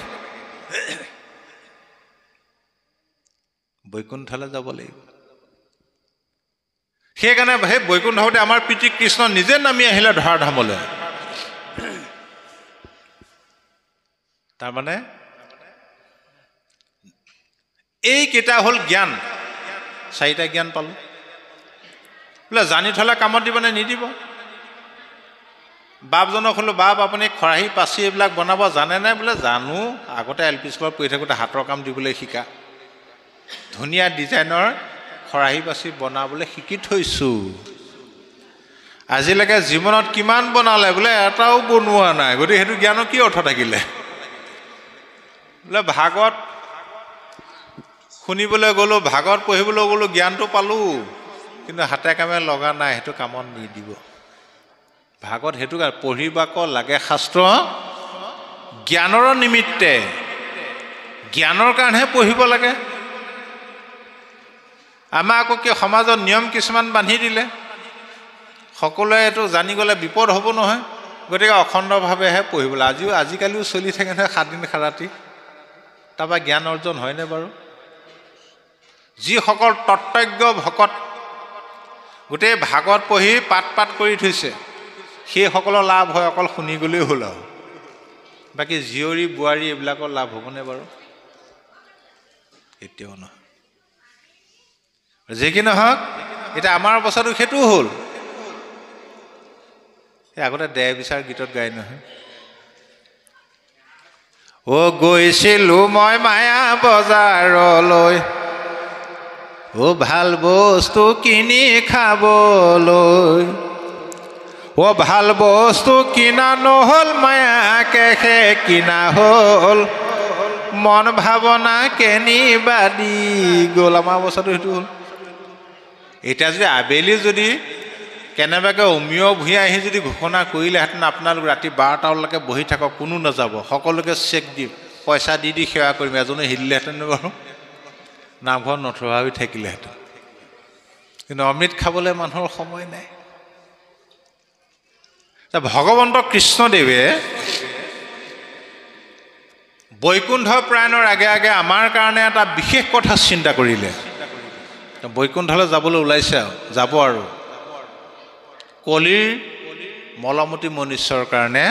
S1: বৈকুণ্ঠলৈ যাব লাগিব। সেইকাৰণে সেই বৈকুণ্ঠ হওঁতে আমাৰ পিতৃ কৃষ্ণ নিজে নামি আহিলে ধৰাধামলৈ। তাৰমানে এইকেইটা হ'ল জ্ঞান। 4টা জ্ঞান পালোঁ বোলে জানি থ'লে কামত দিবনে নিদিব বাপজনক হ'লো বাপ আপুনি খৰাহী পাচি এইবিলাক বনাব জানে নাই বোলে জানো আগতে LP স্কুলত পঢ়ি থাকোঁতে হাতৰ কাম দিবলৈ শিকা ধুনীয়া ডিজাইনৰ খৰাহী পাচি বনাবলৈ শিকি থৈছোঁ আজিলৈকে জীৱনত কিমান বনালে বোলে এটাও বনোৱা নাই গতিকে সেইটো জ্ঞানৰ কি অৰ্থ থাকিলে বোলে ভাগৱত শুনিবলৈ গ'লোঁ ভাগৱত পঢ়িবলৈ গ'লোঁ জ্ঞানটো পালোঁ কিন্তু হাতে কামে লগা নাই সেইটো কামত নিদিব ভাগৱত সেইটো পঢ়িবাক লাগে শাস্ত্ৰ জ্ঞানৰ নিমিত্তে জ্ঞানৰ কাৰণেহে পঢ়িব লাগে আমাৰ আকৌ কি সমাজত নিয়ম কিছুমান বান্ধি দিলে সকলোৱে এইটো জানি গ'লে বিপদ হ'ব নহয় গতিকে অখণ্ডভাৱেহে পঢ়িবলৈ আজিকালিও চলি থাকে নহয় 7 দিন ৰাতি তাৰপৰা জ্ঞান অৰ্জন হয়নে বাৰু যিসকল তত্ত্বজ্ঞ ভকত গোটেই ভাগৱত পঢ়ি পাত কৰি থৈছে সেইসকলৰ লাভ হয় অকল শুনি গ'লেই হ'ল আৰু বাকী জীয়ৰী বোৱাৰী এইবিলাকৰ লাভ হ'বনে বাৰু এতিয়াও নহয় যি কি নহওক এতিয়া আমাৰ অৱস্থাটো সেইটো হ'ল আগতে দেহ বিচাৰ গীতত গাই নহয় গৈছিলোঁ মই মায়া বজাৰলৈ ভাল বস্তু কিনি খাবলৈ ভাল বস্তু কিনা নহ'ল মায়াকেহে কিনা হ'ল মন ভাৱনা কেনিবা দি গ'ল আমাৰ অৱস্থাটো সেইটো হ'ল এতিয়া যদি আবেলি যদি কেনেবাকৈ অমিয় ভূঞা আহি যদি ঘোষণা কৰিলেহেঁতেন আপোনালোক ৰাতি 12টালৈকে বহি থাকক কোনো নাযাব সকলোকে চেক দিম পইচা দি সেৱা কৰিম এজনে হিলিলেহেঁতেন বাৰু নামঘৰত নথোৱা হৈ থাকিলেহেঁতেন কিন্তু অমৃত খাবলৈ মানুহৰ সময় নাই ভগৱন্ত কৃষ্ণদেৱে বৈকুণ্ঠ প্ৰায়ণৰ আগে আগে আমাৰ কাৰণে এটা বিশেষ কথা চিন্তা কৰিলে বৈকুণ্ঠলৈ যাবলৈ ওলাইছে যাব আৰু কলিৰ মলমতি মনুষ্যৰ কাৰণে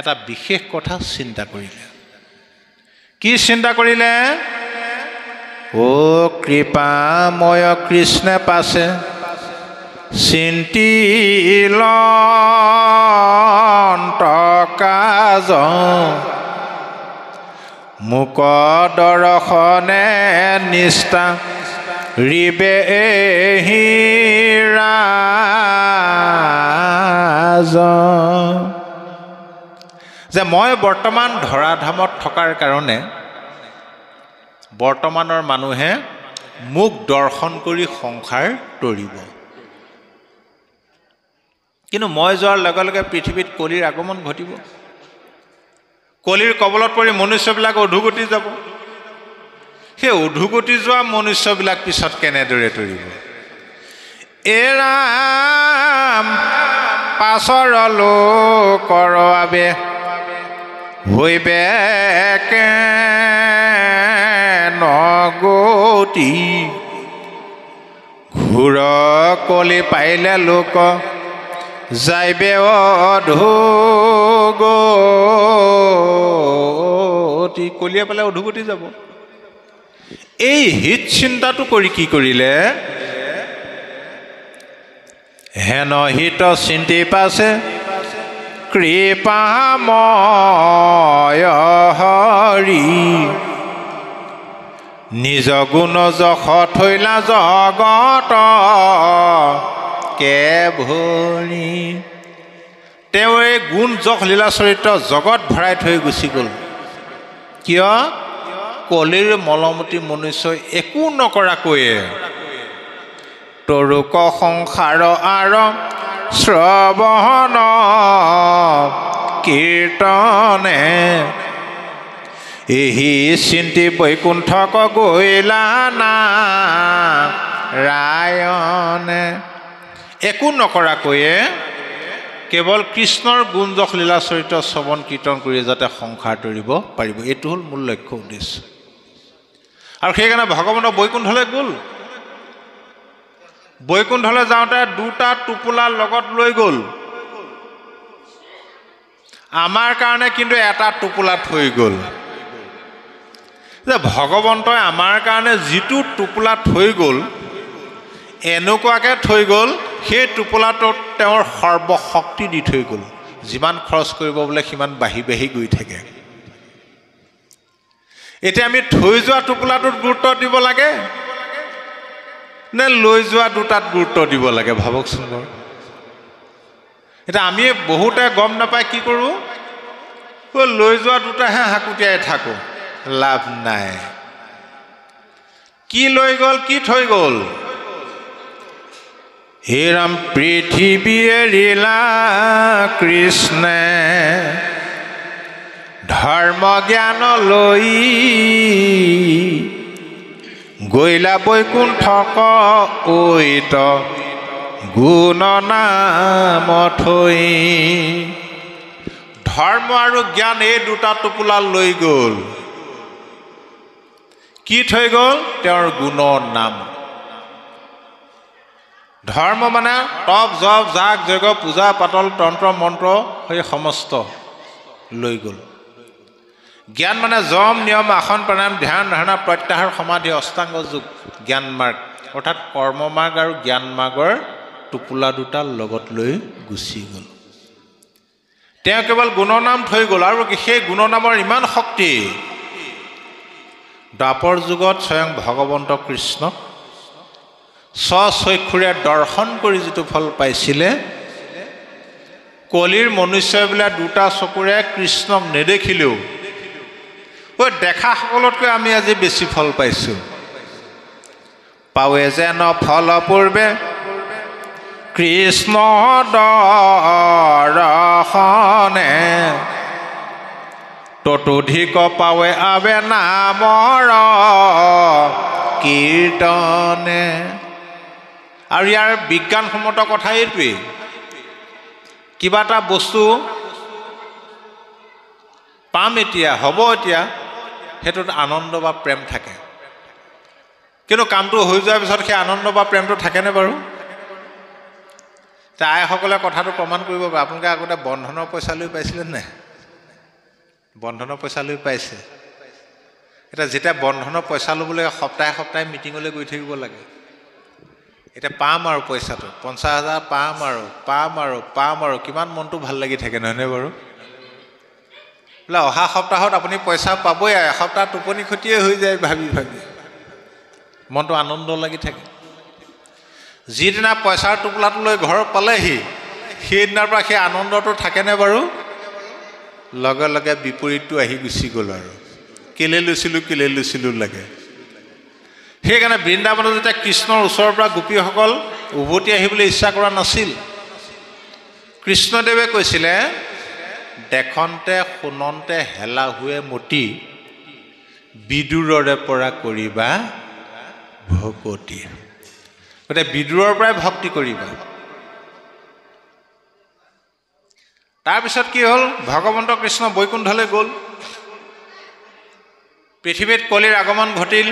S1: এটা বিশেষ কথা চিন্তা কৰিলে কি চিন্তা কৰিলে কৃপাময় কৃষ্ণে পাছে চিন্তিলন্তকাজ মুক দৰ্শনে নিষ্ঠা ৰিবে হিৰাজ যে মই বৰ্তমান ধৰাধামত থকাৰ কাৰণে বৰ্তমানৰ মানুহে মোক দৰ্শন কৰি সংসাৰ তৰিব কিন্তু মই যোৱাৰ লগে লগে পৃথিৱীত কলিৰ আগমন ঘটিব কলিৰ কবলত পৰি মনুষ্যবিলাক অধুগতি যাব সেই অধুগতি যোৱা মনুষ্যবিলাক পিছত কেনেদৰে তৰিব ৰাম পাছৰ লোকৰ বাবে হৈবে নগতি ঘূৰ কলি পাইলে লোক যাইবে অধুগতি কলিয়ে পালে অধুগতি যাব এই হিত চিন্তাটো কৰি কি কৰিলে হেন হিত চিন্তি পাছে কৃপাময় হৰি নিজ গুণ যশ থৈলা জগত কে ভৰি তেওঁ এই গুণ যশ লীলা চৰিত্ৰ জগত ভৰাই থৈ গুচি গ'ল কিয় কলিৰ মলমতি মনুষ্যই একো নকৰাকৈয়ে তৰুক সংসাৰ আৰ শ্ৰৱণ কীৰ্তনে এহি চিন্তি বৈকুণ্ঠক গৈলা নাৰায়ণে একো নকৰাকৈয়ে কেৱল কৃষ্ণৰ গুণ যশ লীলা চৰিত্ৰ শ্ৰৱণ কীৰ্তন কৰি যাতে সংসাৰ তৰিব পাৰিব এইটো হ'ল মূল লক্ষ্য উদ্দেশ্য আৰু সেইকাৰণে ভগৱানৰ বৈকুণ্ঠলৈ গ'ল বৈকুণ্ঠলৈ যাওঁতে 2টা টোপোলা লগত লৈ গ'ল আমাৰ কাৰণে কিন্তু এটা টোপোলা থৈ গ'ল যে ভগৱন্তই আমাৰ কাৰণে যিটো টোপোলা থৈ গ'ল এনেকুৱাকৈ থৈ গ'ল সেই টোপোলাটোত তেওঁৰ সৰ্বশক্তি দি থৈ গ'ল যিমান খৰচ কৰিব বোলে সিমান বাঢ়ি বাঢ়ি গৈ থাকে এতিয়া আমি থৈ যোৱা টোপোলাটোত গুৰুত্ব দিব লাগে নে লৈ যোৱা দুটাত গুৰুত্ব দিব লাগে ভাবকচোন বাৰু এতিয়া আমি বহুতে গম নাপায় কি কৰোঁ লৈ যোৱা দুটাহে হাকুটিয়াই থাকোঁ লাভ নাই কি লৈ গ'ল কি থৈ গ'ল হে ৰাম পৃথিৱী এৰিলা কৃষ্ণে ধৰ্ম জ্ঞান লৈ গৈলা বৈকুণ্ঠক ঐত গুণ নাম থৈ ধৰ্ম আৰু জ্ঞান এই দুটা টোপোলা লৈ গ'ল কি থৈ গ'ল তেওঁৰ গুণৰ নাম ধৰ্ম মানে তপ জপ যাগ যজ্ঞ পূজা পাতল তন্ত্ৰ মন্ত্ৰ সেই সমস্ত লৈ গ'ল জ্ঞান মানে যম নিয়ম আসন প্ৰাণায়াম ধ্যান ধাৰণা প্ৰত্যাহাৰ সমাধি অষ্টাংগ যোগ জ্ঞান মাৰ্গ অৰ্থাৎ কৰ্ম মাৰ্গ আৰু জ্ঞান মাৰ্গৰ টোপোলা দুটা লগত লৈ গুচি গ'ল তেওঁ কেৱল গুণনাম থৈ গ'ল আৰু সেই গুণনামৰ ইমান শক্তি দ্বাপৰ যুগত স্বয়ং ভগৱন্ত কৃষ্ণক স্বচক্ষুৰে দৰ্শন কৰি যিটো ফল পাইছিলে কলিৰ মনুষ্যই বোলে দুটা চকুৰে কৃষ্ণক নেদেখিলেও ঐ দেখাসকলতকৈ আমি আজি বেছি ফল পাইছোঁ পাৱে যেন ফল পূৰ্বে কৃষ্ণ দৰ্শনে ততোধিক পাৱে আবে নামৰ কীৰ্তনে আৰু ইয়াৰ বিজ্ঞানসন্মত কথা এইটোৱেই কিবা এটা বস্তু পাম এতিয়া হ'ব এতিয়া সেইটোত আনন্দ বা প্ৰেম থাকে কিন্তু কামটো হৈ যোৱাৰ পিছত সেই আনন্দ বা প্ৰেমটো থাকেনে বাৰু আইসকলে কথাটো প্ৰমাণ কৰিব পাৰে আপোনালোকে আগতে বন্ধনৰ পইচা লৈ পাইছিলে নাই বন্ধনৰ পইচা লৈ পাইছে এতিয়া যেতিয়া বন্ধনৰ পইচা ল'বলৈ সপ্তাহে সপ্তাহে মিটিঙলৈ গৈ থাকিব লাগে এতিয়া পাম আৰু পইচাটো 50,000 পাম আৰু কিমান মনটো ভাল লাগি থাকে নহয়নে বাৰু বোলে অহা সপ্তাহত আপুনি পইচা পাবই এসপ্তাহ টোপনি ক্ষতিয়ে হৈ যায় ভাবি ভাবি মনটো আনন্দ লাগি থাকে যিদিনা পইচাৰ টোপোলাটো লৈ ঘৰ পালেহি সেইদিনাৰ পৰা সেই আনন্দটো থাকেনে বাৰু লগে লগে বিপৰীতটো আহি গুচি গ'ল আৰু কেলে লৈছিলোঁ লাগে সেইকাৰণে বৃন্দাবনত যেতিয়া কৃষ্ণৰ ওচৰৰ পৰা গোপীসকল উভতি আহিবলৈ ইচ্ছা কৰা নাছিল কৃষ্ণদেৱে কৈছিলে দেখন্তে শুনন্তে হেলা হুৱে মতি বিদুৰৰে পৰা কৰিবা ভকতি গতিকে বিদুৰৰ পৰাই ভক্তি কৰিবা তাৰপিছত কি হ'ল ভগৱন্ত কৃষ্ণ বৈকুণ্ঠলৈ গ'ল পৃথিৱীত কলিৰ আগমন ঘটিল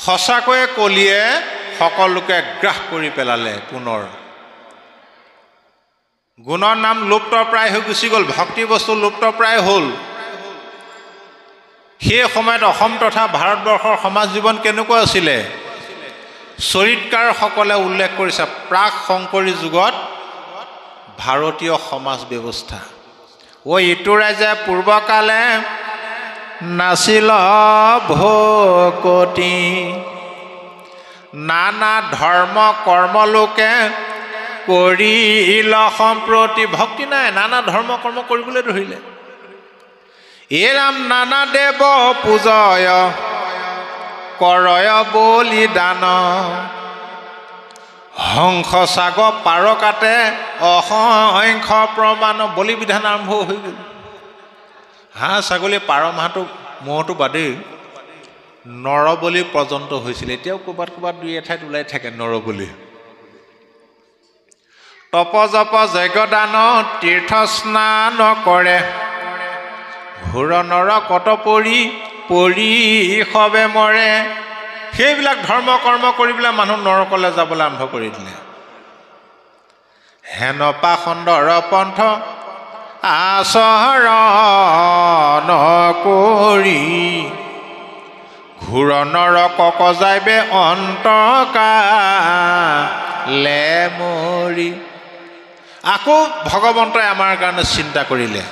S1: সঁচাকৈয়ে কলিয়ে সকলোকে গ্ৰাস কৰি পেলালে পুনৰ গুণৰ নাম লুপ্ত প্ৰায় হৈ গুচি গ'ল ভক্তি বস্তু লুপ্ত প্ৰায় হ'ল সেই সময়ত অসম তথা ভাৰতবৰ্ষৰ সমাজ জীৱন কেনেকুৱা আছিলে চৰিতকাৰসকলে উল্লেখ কৰিছে প্ৰাক শংকৰী যুগত ভাৰতীয় সমাজ ব্যৱস্থা ইটো ৰাইজে পূৰ্বকালে নাছিল ভকতি নানা ধৰ্ম কৰ্ম লোকে কৰিল সম্প্ৰতি ভক্তি নাই নানা ধৰ্ম কৰ্ম কৰিবলৈ ধৰিলে এৰাম নানা দেৱ পূজয় কৰয় বলিদান হংস চাগ পাৰ কাটে অসংখ্য প্ৰমাণ বলি বিধান আৰম্ভ হৈ গ'ল হাঁহ ছাগলী পাৰ মহটো বাদেই নৰবলি পৰ্যন্ত হৈছিলে এতিয়াও ক'ৰবাত দুই এঠাইত ওলাই থাকে নৰবলি তপ জপ যজ্ঞদান তীৰ্থ স্নান কৰে ঘোৰ নৰ কত পৰি সবে মৰে সেইবিলাক ধৰ্ম কৰ্ম কৰি পেলাই মানুহ নৰকলৈ যাবলৈ আৰম্ভ কৰি দিলে হেনপা খণ্ডৰ পন্থ আচৰণ কৰি ঘূৰণৰ ককজাইবে অন্তকালে মৰি। আকৌ ভগৱন্তই আমাৰ কাৰণে চিন্তা কৰিলে।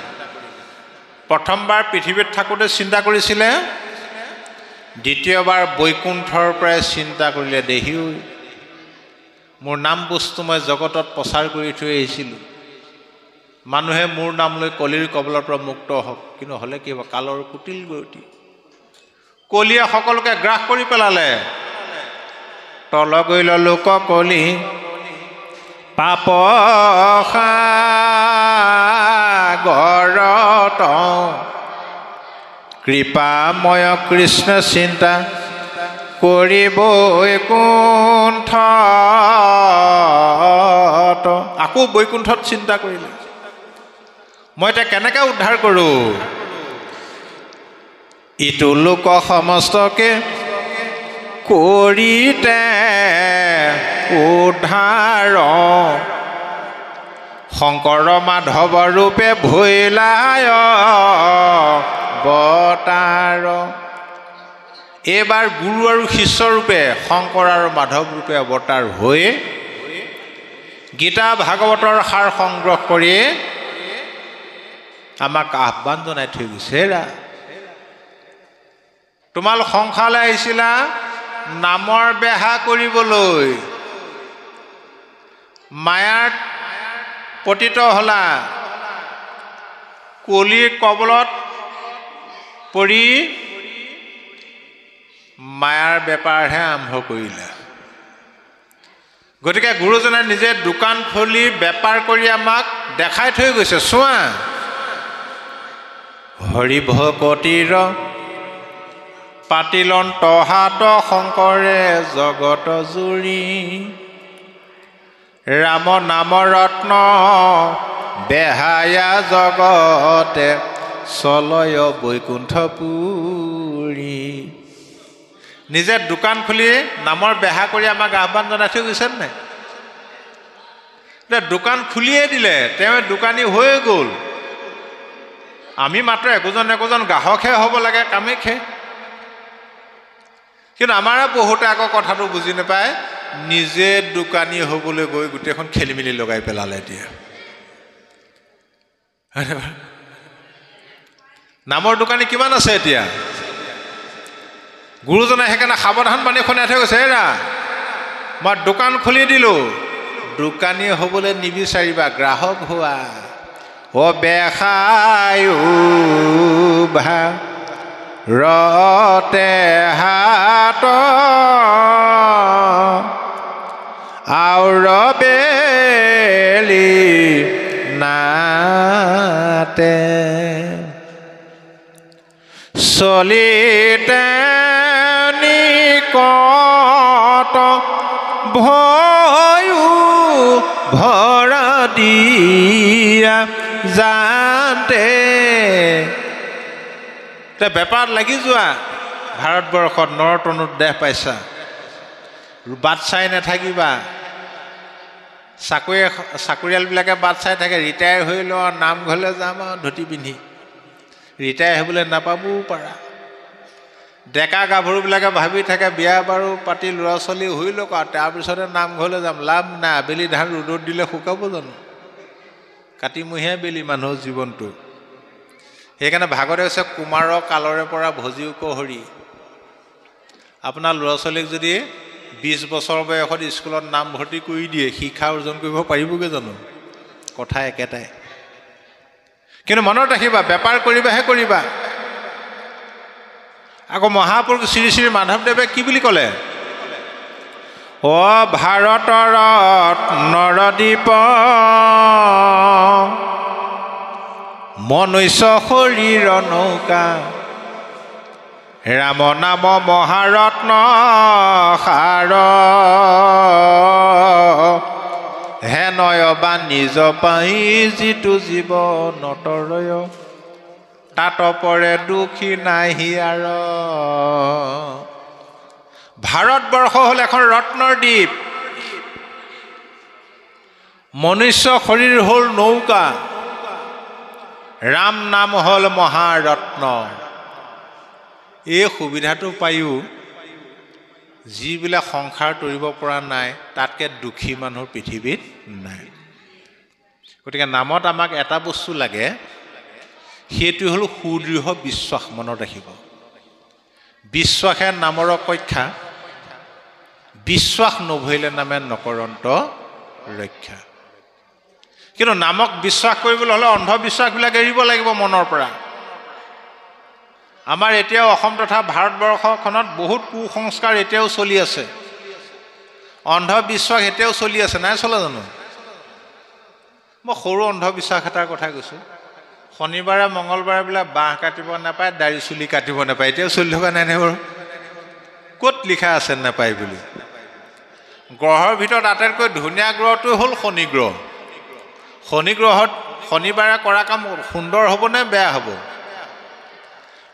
S1: প্ৰথমবাৰ পৃথিৱীত থাকোঁতে চিন্তা কৰিছিলে, দ্বিতীয়বাৰ বৈকুণ্ঠৰ পৰাই চিন্তা কৰিলে, দেহি ঐ মোৰ নাম বস্তু মই জগতত প্ৰচাৰ কৰি থৈ আহিছিলোঁ, মানুহে মোৰ নাম লৈ কলিৰ কবলৰ পৰা মুক্ত হওক। কিন্তু হ'লে কি হ'ব, কালৰ কুটিল গতি, কলিয়ে সকলোকে গ্ৰাস কৰি পেলালে। তল গৈল লোক কলি পাপ সাগৰত, কৃপাময় কৃষ্ণ চিন্তা কৰিব বৈকুণ্ঠত। আকৌ বৈকুণ্ঠত চিন্তা কৰিলে, মই এতিয়া কেনেকৈ উদ্ধাৰ কৰোঁ। ইটো লোক সমস্তকে কৰিতে উদ্ধাৰ, শংকৰ মাধৱ ৰূপে ভৈলায় অৱতাৰ। এইবাৰ গুৰু আৰু শিষ্য ৰূপে শংকৰ আৰু মাধৱ ৰূপে অৱতাৰ হৈ গীতা ভাগৱতৰ সাৰ সংগ্ৰহ কৰি আমাক আহ্বান জনাই থৈ গৈছে। হেৰা, তোমালোক সংসাৰলৈ আহিছিলা নামৰ বেহা কৰিবলৈ, মায়াৰ পতিত হলা, কলিৰ কবলত পৰি মায়াৰ বেপাৰহে আৰম্ভ কৰিলে। গতিকে গুৰুজনে নিজে দোকান খুলি বেপাৰ কৰি আমাক দেখাই থৈ গৈছে, চোৱা হৰি ভকতিৰ পাতিলন তহাত শংকৰে জগত জুৰি, ৰাম নাম ৰত্ন বেহায়া জগতে চলয় বৈকুণ্ঠপুৰী। নিজে দোকান খুলি নামৰ বেহা কৰি আমাক আহ্বান জনাই থৈ গৈছে নাই? দোকান খুলিয়ে দিলে, তেওঁ দোকানী হৈ গ'ল। আমি মাত্ৰ একোজন একোজন গ্ৰাহকহে হ'ব লাগে, কামেহে। কিন্তু আমাৰ বহুতে আকৌ কথাটো বুজি নাপায়, নিজে দোকানী হ'বলৈ গৈ গোটেইখন খেলি মেলি লগাই পেলালে। এতিয়া নামৰ দোকানী কিমান আছে এতিয়া? গুৰুজনে সেইকাৰণে সাৱধান বাণী শুনাই থৈ গৈছে, হেৰা মই দোকান খুলি দিলোঁ, দোকানী হ'বলৈ নিবিচাৰিবা, গ্ৰাহক হোৱা। অ বেখায়ো ভা ৰতে হাত আউৰ বেলি নাতে, চলিতে নিকট ভয়ো ভৰা দিয়া যাতে। বেপাৰত লাগি যোৱা, ভাৰতবৰ্ষত নৰতনুত দেহ পাইছা, বাট চাই নাথাকিবা। চাকৰিয়ালবিলাকে বাট চাই থাকে, ৰিটায়াৰ হৈ লওঁ নামঘৰলৈ যাম আৰু ধুতি পিন্ধি, ৰিটায়াৰ হ'বলৈ নাপাবও পাৰা। ডেকা গাভৰুবিলাকে ভাবি থাকে বিয়া বাৰু পাতি ল'ৰা ছোৱালী হৈ লওক আৰু তাৰপিছতে নামঘৰলৈ যাম। লাভ নাই, আবেলি ধান ৰ'দত দিলে শুকাব জানো? কাতিমহীয়া বেলি মানুহৰ জীৱনটো। সেইকাৰণে ভাগৱতে কৈছে কুমাৰৰ কালৰে পৰা ভজিও হৰি। আপোনাৰ ল'ৰা ছোৱালীক যদি 20 বছৰ বয়সত স্কুলত নাম ভৰ্তি কৰি দিয়ে, শিক্ষা অৰ্জন কৰিব পাৰিবগৈ জানো? কথা একেটাই। কিন্তু মনত ৰাখিবা, বেপাৰ কৰিবাহে কৰিবা। আকৌ মহাপুৰুষ শ্ৰী শ্ৰী মাধৱদেৱে কি বুলি ক'লে? অ ভাৰতৰ নৰদ্বীপ মনুষ্য শৰীৰ নৌকা, ৰাম নাম মহাৰত্ন সাৰ, হেনয় বা নিজ পাই যিটো জীৱ নতৰয়, তাত পৰে দুখী নাহি আৰ। ভাৰতবৰ্ষ হ'ল এখন ৰত্নৰ দ্বীপ, মনুষ্য শৰীৰ হ'ল নৌকা, ৰাম নাম হ'ল মহাৰত্ন। এই সুবিধাটো পায়ো যিবিলাক সংসাৰ তৰিব পৰা নাই তাতকৈ দুখী মানুহৰ পৃথিৱীত নাই। গতিকে নামত আমাক এটা বস্তু লাগে, সেইটো হ'ল সুদৃঢ় বিশ্বাস। মনত ৰাখিব, বিশ্বাসে নামৰ ৰক্ষা, বিশ্বাস নভৰিলে নামে নকৰন্ত ৰক্ষা। কিন্তু নামক বিশ্বাস কৰিবলৈ হ'লে অন্ধবিশ্বাসবিলাক এৰিব লাগিব মনৰ পৰা। আমাৰ এতিয়াও অসম তথা ভাৰতবৰ্ষখনত বহুত কুসংস্কাৰ এতিয়াও চলি আছে, অন্ধবিশ্বাস এতিয়াও চলি আছে, নাই চলা জানো? মই সৰু অন্ধবিশ্বাস এটাৰ কথা কৈছোঁ। শনিবাৰে মঙলবাৰে বোলে বাঁহ কাটিব নাপায়, দাড়ি চুলি কাটিব নাপায়। এতিয়াও চলি থকা নাই নে বাৰু? ক'ত লিখা আছে নাপায় বুলি? গ্ৰহৰ ভিতৰত আটাইতকৈ ধুনীয়া গ্ৰহটো হ'ল শনি গ্ৰহ। শনি গ্ৰহত শনিবাৰে কৰা কাম সুন্দৰ হ'ব নে বেয়া হ'ব?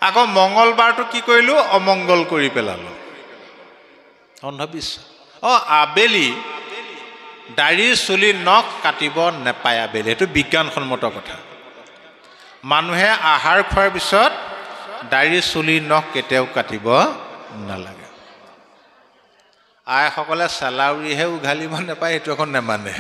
S1: আকৌ মংগলবাৰটো কি কৰিলোঁ? অমংগল কৰি পেলালোঁ। অন্ধবিশ্বাস। আবেলি দাড়ি চুলি নখ কাটিব নাপায় আবেলি, সেইটো বিজ্ঞানসন্মত কথা। মানুহে আহাৰ খোৱাৰ পিছত দাড়ি চুলি নখ কেতিয়াও কাটিব নালাগে। আইসকলে চেলাউৰিহে উঘালিব নাপায়, সেইটো এখন নেমানে।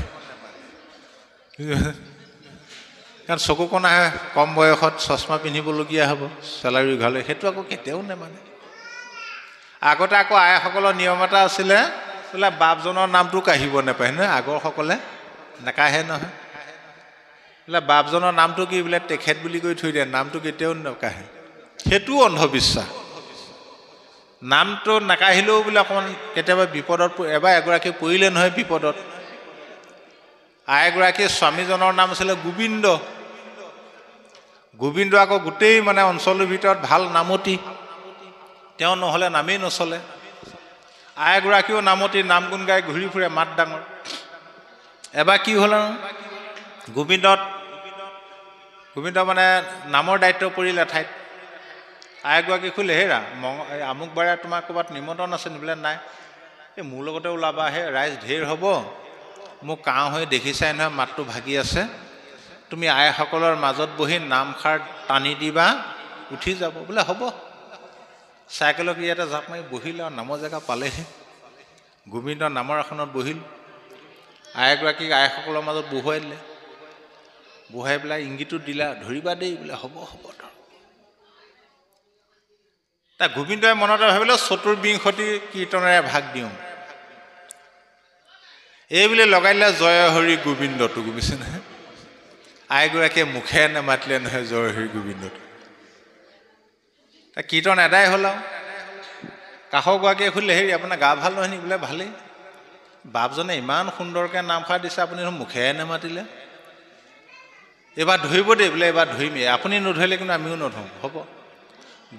S1: কাৰণ চকু কণাহে কম বয়সত চশমা পিন্ধিবলগীয়া হ'ব, চেলাউৰি উঘালে, সেইটো আকৌ কেতিয়াও নেমানে। আগতে আকৌ আইসকলৰ নিয়ম এটা আছিলে, বোলে বাপজনৰ নামটো কাঢ়িব নাপায় নহয়, আগৰসকলে নাকাঢ়ে নহয়। বোলে বাপজনৰ নামটো কি বোলে তেখেত বুলি কৈ থৈ দিয়ে, নামটো কেতিয়াও নাকাঢ়ে। সেইটোও অন্ধবিশ্বাস। নামটো নাকাঢ়িলেও বোলে অকণমান কেতিয়াবা বিপদত, এবাৰ এগৰাকী পৰিলে নহয় বিপদত। আইগৰাকীৰ স্বামীজনৰ নাম আছিলে গোবিন্দ। গোবিন্দ আকৌ গোটেই মানে অঞ্চলৰ ভিতৰত ভাল নামতি, তেওঁ নহ'লে নামেই নচলে। আইগৰাকীও নামতি, নাম গুণ গাই ঘূৰি ফুৰে, মাত ডাঙৰ। এবাৰ কি হ'ল আৰু, গোবিন্দ মানে নামৰ দায়িত্ব পৰিলে ঠাইত। আইগৰাকী খুলে, হেৰা আমুক বাৰে তোমাৰ ক'ৰবাত নিমন্ত্ৰণ আছে নি? বোলে নাই। এই মোৰ লগতে ওলাবাহে, ৰাইজ ঢেৰ হ'ব, মোক কাহ হৈ দেখিছাই নহয়, মাতটো ভাগি আছে। তুমি আইসকলৰ মাজত বহি নামষাৰ টানি দিবা, উঠি যাব। বোলে হ'ব। চাইকেলক ইয়াতে জাপ মাৰি বহিলে আৰু নামৰ জেগা পালেহি। গোবিন্দ নামৰ আসনত বহিল। আইগৰাকীক আইসকলৰ মাজত বহুৱাই দিলে। বহুৱাই পেলাই ইংগিতটো দিলা, ধৰিবা দেই। বোলে হ'ব হ'ব। তাক গোবিন্দই মনতে ভাবিলে চতুৰ্বিংশতি কীৰ্তনেৰে ভাগ দিওঁ। এই বুলি লগাই দিলে জয় হৰি গোবিন্দটো, বুজিছে নহয়? আইগৰাকীয়ে মুখে নেমাতিলে নহয় জয় হৰি গোবিন্দটো। কীৰ্তন এদাই হ'ল আৰু কাষৰগৰাকীয়ে সুধিলে, হেৰি আপোনাৰ গা ভাল নহয় নি? বোলে ভালেই। বাপজনে ইমান সুন্দৰকৈ নামষাৰ দিছে, আপুনি মুখে নেমাতিলে। এইবাৰ ধৰিব দেই। বোলে এইবাৰ ধৰিমেই, আপুনি নধৰিলে কিন্তু আমিও নধৰোঁ। হ'ব।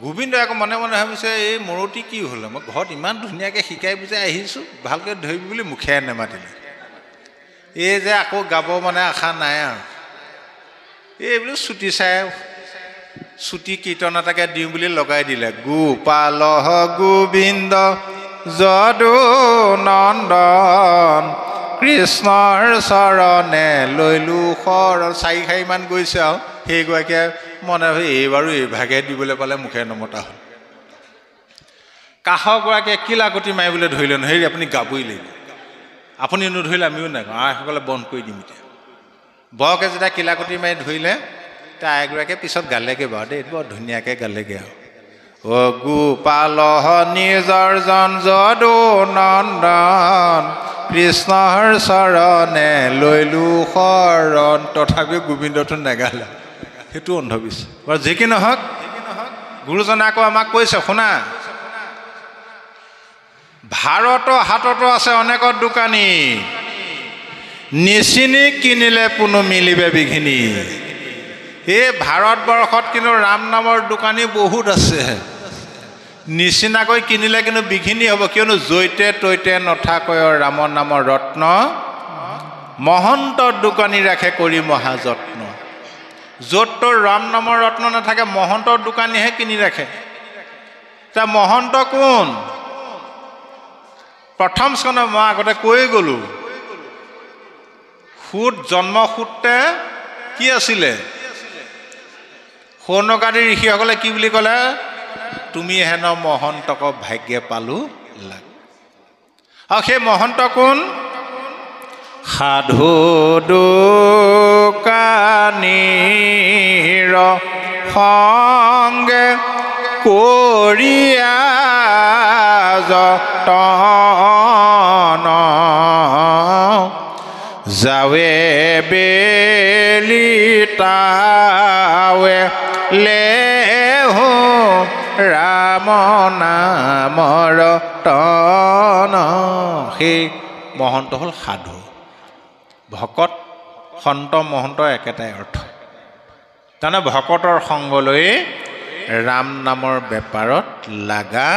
S1: গোবিন্দই আকৌ মনে মনে ভাবিছে, এই মৰতি কি হ'ল? মই ঘৰত ইমান ধুনীয়াকৈ শিকাই বুজাই আহিছোঁ, ভালকৈ ধৰিবি বুলি মুখে নেমাতিলে। এই যে আকৌ গাব মানে আশা নাই আৰু, এই বোলো চুটি চাই চুটি কীৰ্তন এটাকে দিওঁ বুলি লগাই দিলে। গোপাল গোবিন্দ যদু নন্দন কৃষ্ণৰ চৰণে লৈলো শৰণ। 4 শাৰীমান গৈছে আৰু সেইগৰাকীয়ে মনে ভাবি এইবাৰো এইভাগে দিবলৈ পালে মুখে নমতা হ'ল। কাষৰগৰাকীয়ে কিলাকতি মাৰিবলৈ ধৰিলে, হেৰি আপুনি গাবই লাগিব, আপুনি নধৰিলে আমিও নাগাওঁ, আইসকলে বন্ধ কৰি দিম এতিয়া। বৰকে যেতিয়া কিলাকতি মাৰি ধৰিলে, তাৰ আইগৰাকীয়ে পিছত গালেগৈ বাৰু দেই, বৰ ধুনীয়াকৈ গালেগৈ আৰু। গোপাল নিজৰ জন যদু নন্দন কৃষ্ণৰ চৰণে লৈলো শৰণ। তথাপিও গোবিন্দটো নেগালে, সেইটো অন্ধবিশ্বাস। বাৰু যি কি নহওক, গুৰুজনে আকৌ আমাক কৈছে, শুনা, ভাৰতৰ হাততো আছে অনেকত দোকানী, নিচিনি কিনিলে পুনু মিলিবে বিঘিনি। এই ভাৰতবৰ্ষত কিন্তু ৰাম নামৰ দোকানী বহুত আছে। নিচিনাকৈ কিনিলে কিন্তু বিঘিনি হ'ব, কিয়নো জৈতে তৈতে নথাকৈ ৰামৰ নামৰ ৰত্ন, মহন্তৰ দোকানী ৰাখে কৰি মহাযত্ন। য'ত তোৰ ৰাম নামৰ ৰত্ন নাথাকে, মহন্তৰ দোকানীহে কিনি ৰাখে। এতিয়া মহন্ত কোন? প্ৰথম স্কন্ধ মই আগতে কৈ গ'লোঁ, সূত জন্মসূত্ৰে কি আছিলে? সৌনকাদি ঋষিসকলে কি বুলি ক'লে? তুমি হেন মহন্তক ভাগ্যে পালো লাগ। আৰু সেই মহন্ত কোন? সাধু দোকানীৰ সংগে কৰিয়া যতন যাৱে বেলি তাৱে লেহো ৰাম নামৰ তন। সেই মহন্ত হ'ল সাধু। ভকত সন্ত মহন্ত একেটাই অৰ্থ। তাৰমানে ভকতৰ সংগ লৈ ৰাম নামৰ বেপাৰত লাগা,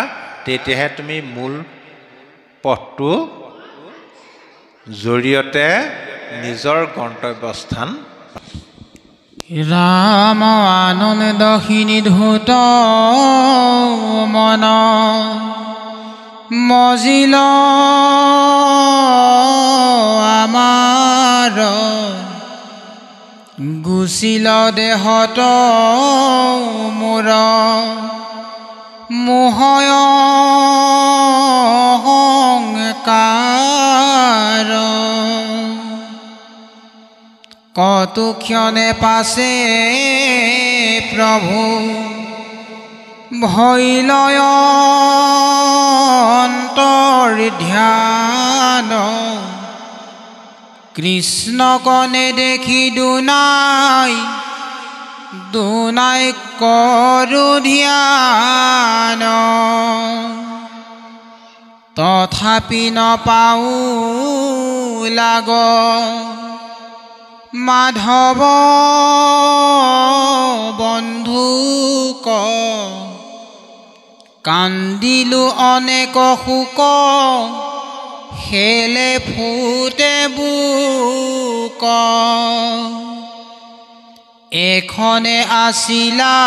S1: তেতিয়াহে তুমি মূল পথটো জৰিয়তে নিজৰ গন্তব্যস্থান।
S3: ৰাম আনন্দখিনি ধূত মন মজিল আমাৰ গুচিল দেহত মোৰ মোহয় সংকাৰ কতু ক্ষণে পাছে প্ৰভু ভৈলয় অন্তৰ ধ্যান কৃষ্ণকনে দেখি দুনাই দুনাই কৰো ধ্যান তথাপি নপাওঁ লাগ মাধৱ বন্ধুক কান্দিলো অনেক শোক হেলে ফুটে বুক এখনে আছিলা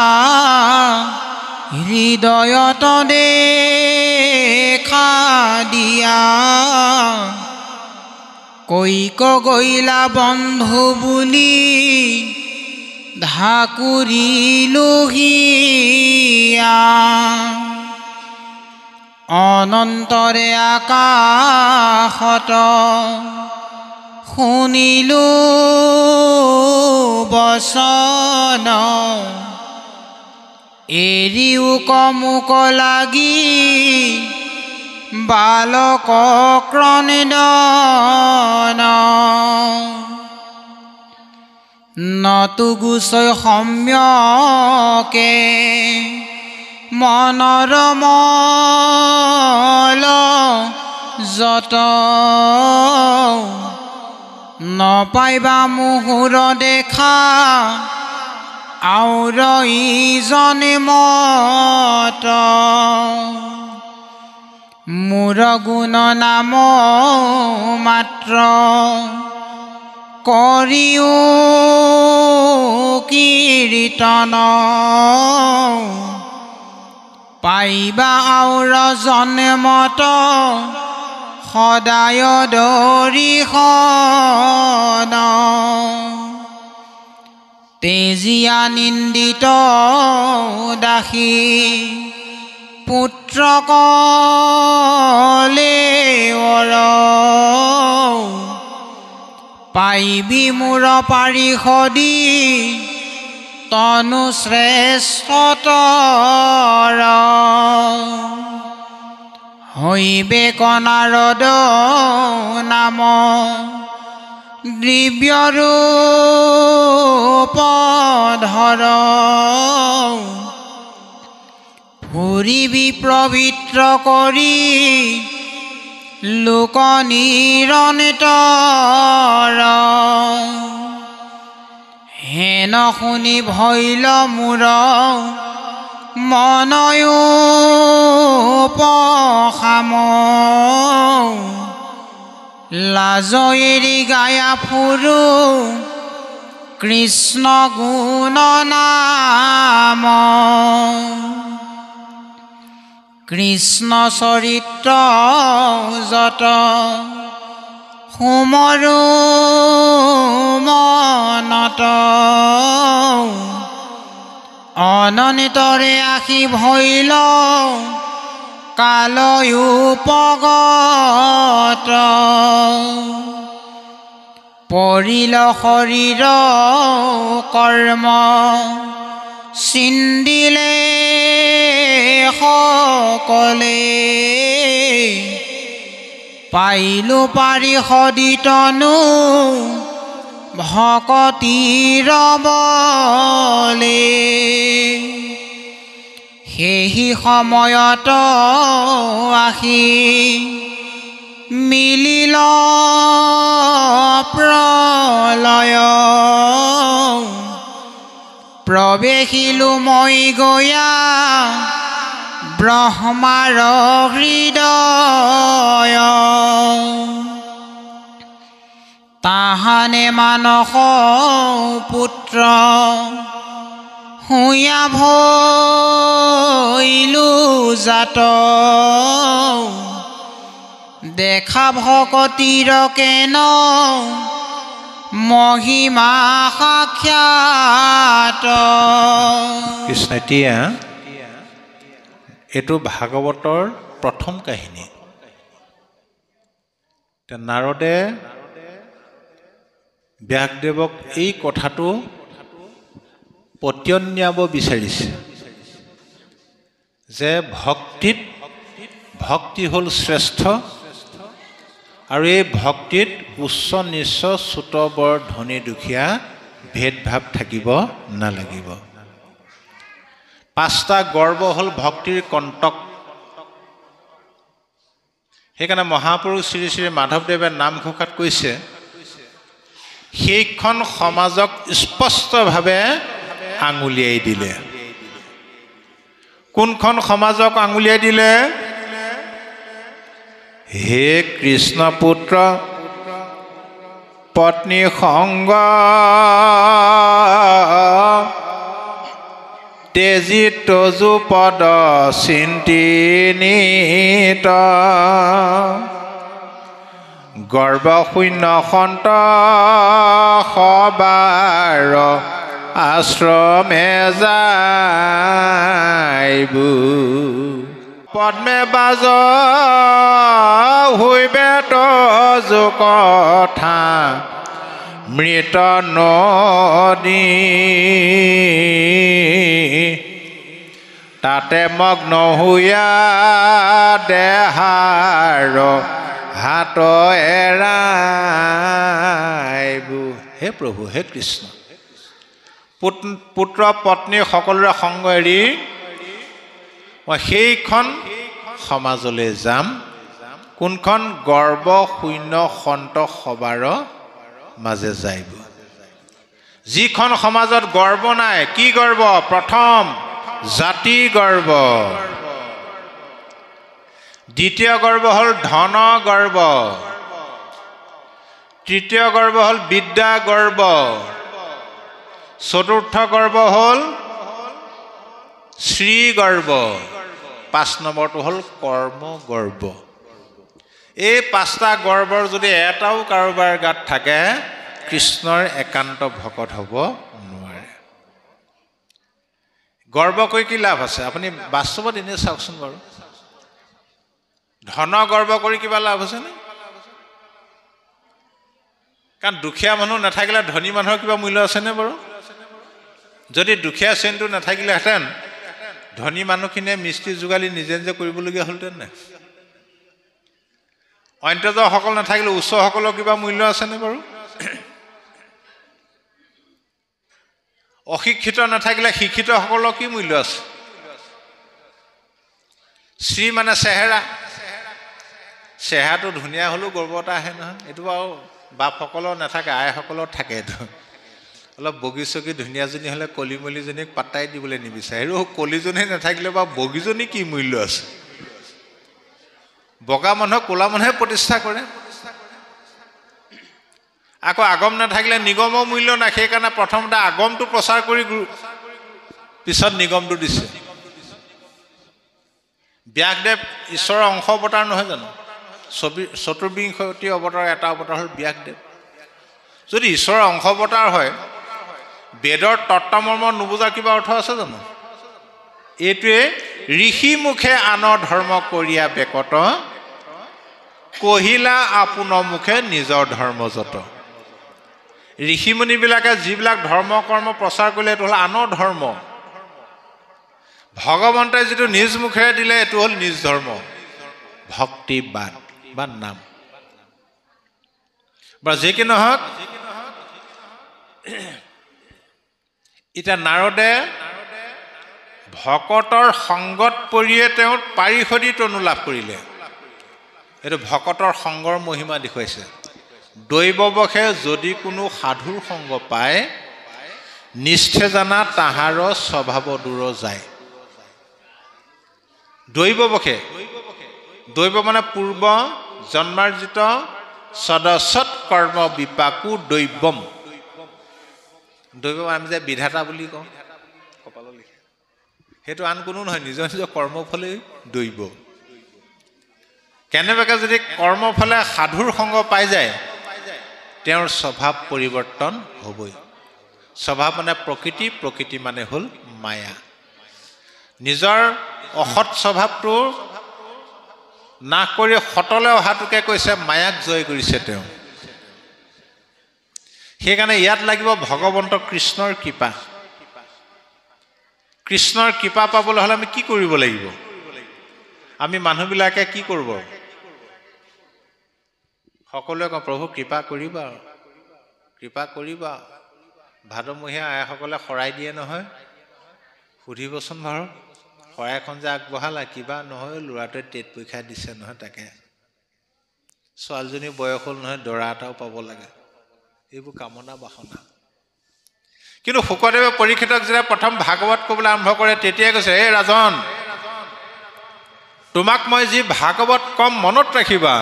S3: হৃদয়ত দেখা দিয়া কৈক গৈলা বন্ধু বুলি ঢাকুৰিলোহিয়া অনন্তৰে আকাশত শুনিলো বচন এৰিও কমুক লাগি বালক ক্ৰনিদন নতু গুচৈ সম্যকে মনৰমল যত নপাইবা মুহুৰ দেখা আউৰ ইজনে মত মোৰ গুণ নাম মাত্ৰ কৰিও কীৰ্তন পাইবা আউৰ জন্মত সদায় দৰিশন তেজিয়া নিন্দিত দাসী পুত্ৰক লেৱৰ পাইবি মোৰ পাৰিষদি তনু শ্ৰেষ্ঠতৰ হৈবে কনাৰদ নাম দিব্যৰূপ ধৰ ফুৰিবি পবিত্ৰ কৰি লোক নিৰন্তৰ হেন শুনি ভৈল মোৰ মনয়ো পখাম লাজ এৰি গায়া ফুৰো কৃষ্ণ গুণ নাম কৃষ্ণ চৰিত্ৰ যত সুমৰো মনত অনন্তৰে আশী ভৈল কালয়ুপগত পৰিল শৰীৰ কৰ্ম চিন্দিলে সকলে পাইলো পাৰিষদিতনো ভকতিৰ বলে সেই সময়ত আহি মিলিল প্ৰলয় প্ৰৱেশিলো মই গয়া ব্ৰহ্মাৰ হৃদয় তাহানে মানস পুত্ৰ হুয়া ভৈলো জাত দেখা ভকতিৰ কেন মহিমা সাক্ষাৎ
S1: কৃষ্ণ এতিয়া এইটো ভাগৱতৰ প্ৰথম কাহিনী নাৰদে ব্যাসদেৱক এই কথাটো পত্যন্যাব বিচাৰিছে যে ভক্তি হ'ল শ্ৰেষ্ঠ আৰু এই ভক্তিত উচ্চ নিচ্চ চুত বৰ ধনী দুখীয়া ভেদভাৱ থাকিব নালাগিব পাঁচটা গৰ্ব হ'ল ভক্তিৰ কণ্টক সেইকাৰণে মহাপুৰুষ শ্ৰী শ্ৰী মাধৱদেৱে নামঘোষাত কৈছে সেইখন সমাজক স্পষ্টভাৱে আঙুলিয়াই দিলে কোনখন সমাজক আঙুলিয়াই দিলে হে কৃষ্ণ পুত্ৰ পত্নী সংগ তেজি তজু পদ চিন্তিনিত গৰ্বশূন্য সন্ত সবাৰ আশ্ৰমে যাইবু পদ্মে বাজ হুইবে তজু কথা মৃত নদী তাতে মগ্ন হুয়া দেহাৰ হাত এৰাইবু হে প্ৰভু হে কৃষ্ণ পুত্ৰ পত্নী সকলোৰে সংগ এৰি মই সেইখন সমাজলৈ যাম কোনখন গৰ্ব শূন্য সন্ত সবাৰ মাজে যাইব যিখন সমাজত গৰ্ব নাই কি গৰ্ব প্ৰথম জাতি গৰ্ব দ্বিতীয় গৰ্ব হ'ল ধন গৰ্ব তৃতীয় গৰ্ব হ'ল বিদ্যা গৰ্ব চতুৰ্থ গৰ্ব হ'ল শ্ৰী গৰ্ব 5 নম্বৰটো হ'ল কৰ্ম গৰ্ব এই পাঁচটা গৰ্বৰ যদি এটাও কাৰোবাৰ গাত থাকে কৃষ্ণৰ একান্ত ভকত হ'ব নোৱাৰে গৰ্ব কৰি কি লাভ আছে আপুনি বাস্তৱত এনে চাওকচোন বাৰু ধন গৰ্ব কৰি কিবা লাভ আছেনে কাৰণ দুখীয়া মানুহ নাথাকিলে ধনী মানুহৰ কিবা মূল্য আছেনে বাৰু যদি দুখীয়া শ্ৰেণীটো নাথাকিলেহেঁতেন ধনী মানুহখিনিয়ে মিস্ত্ৰী যোগালি নিজে নিজে কৰিবলগীয়া হ'লহেঁতেন নাই অন্ত্যজসকল নাথাকিলে উচ্চসকলৰ কিবা মূল্য আছেনে বাৰু অশিক্ষিত নাথাকিলে শিক্ষিতসকলৰ কি মূল্য আছে শ্ৰী মানে চেহেৰাটো ধুনীয়া হ'লেও গৰ্ব এটা আহে নহয় এইটো বাৰু বাপসকলৰ নাথাকে আইসকলৰ থাকে এইটো অলপ বগী চগী ধুনীয়াজনী হ'লে কলিমলীজনীক পাত্তাই দিবলৈ নিবিচাৰে আৰু কলিজনী নাথাকিলে বা বগীজনী কি মূল্য আছে বগা মানুহক ক'লা মানুহে প্ৰতিষ্ঠা কৰে আকৌ আগম নাথাকিলে নিগমৰ মূল্য নাই সেইকাৰণে প্ৰথমতে আগমটো প্ৰচাৰ কৰি পিছত নিগমটো দিছে ব্যাসদেৱ ঈশ্বৰৰ অংশ অৱতাৰ নহয় জানো চতুৰ্বিংশতি অৱতাৰ এটা অৱতাৰ হ'ল ব্যাসদেৱ যদি ঈশ্বৰৰ অংশ অৱতাৰ হয় বেদৰ তত্ত্বমৰ্ম নুবুজাৰ কিবা অৰ্থ আছে জানো এইটোৱে ঋষি মুখে আনৰ ধৰ্ম কৰিয়া বেকত কহিলা আপোনাৰ মুখে নিজৰ ধৰ্ম যত। ঋষিমুনিবিলাকে যিবিলাক ধৰ্ম কৰ্ম প্ৰচাৰ কৰিলে এইটো হ'ল আনৰ ধৰ্ম। ভগৱন্তই যিটো নিজ মুখেৰে দিলে এইটো হ'ল নিজ ধৰ্ম, ভক্তিবাদ বা নাম। বা যি কি নহওক, এতিয়া নাৰদে ভকতৰ সংগত পৰিয়ে তেওঁ পাৰিষদীত অনুলাভ কৰিলে। এইটো ভকতৰ সংগৰ মহিমা দেখুৱাইছে। দৈৱবশে যদি কোনো সাধুৰ সংগ পায়, নিষ্ঠে জানা তাহাৰ স্বভাৱ দূৰ যায়। দৈৱবশে, দৈৱ মানে পূৰ্ব জন্মাৰ্জিত সদসৎ কৰ্ম বিপাকো দৈৱম। দৈৱ আমি যে বিধাতা বুলি কওঁ, কপালত লিখে, সেইটো আন কোনো নহয়, নিজৰ নিজৰ কৰ্মফলেই দৈৱ। কেনেবাকৈ যদি কৰ্মফলে সাধুৰ সংগ পাই যায়, তেওঁৰ স্বভাৱ পৰিৱৰ্তন হ'বই। স্বভাৱ মানে প্ৰকৃতি, প্ৰকৃতি মানে হ'ল মায়া। নিজৰ অসৎ স্বভাৱটো নাশ কৰি সতলৈ অহাটোকে কৈছে মায়াক জয় কৰিছে তেওঁ। সেইকাৰণে ইয়াত লাগিব ভগৱন্ত কৃষ্ণৰ কৃপা। কৃষ্ণৰ কৃপা পাবলৈ হ'লে আমি কি কৰিব লাগিব? আমি মানুহবিলাকে কি কৰিব? সকলোৱে কওঁ প্ৰভু কৃপা কৰিবা, কৃপা কৰিবা। ভাদমহীয়া আইসকলে শৰাই দিয়ে নহয়, সুধিবচোন বাৰু, শৰাইখন যে আগবঢ়ালা কিবা নহয়, ল'ৰাটোৱে টেট পৰীক্ষা দিছে নহয়, তাকে ছোৱালীজনীৰ বয়স হ'ল নহয়, দৰা এটাও পাব লাগে। এইবোৰ কামনা বাসনা। কিন্তু শুকদেৱে পৰীক্ষিতক যেতিয়া প্ৰথম ভাগৱত ক'বলৈ আৰম্ভ কৰে, তেতিয়াই কৈছে, এই ৰাজন, তোমাক মই যি ভাগৱত কম মনত ৰাখিবা,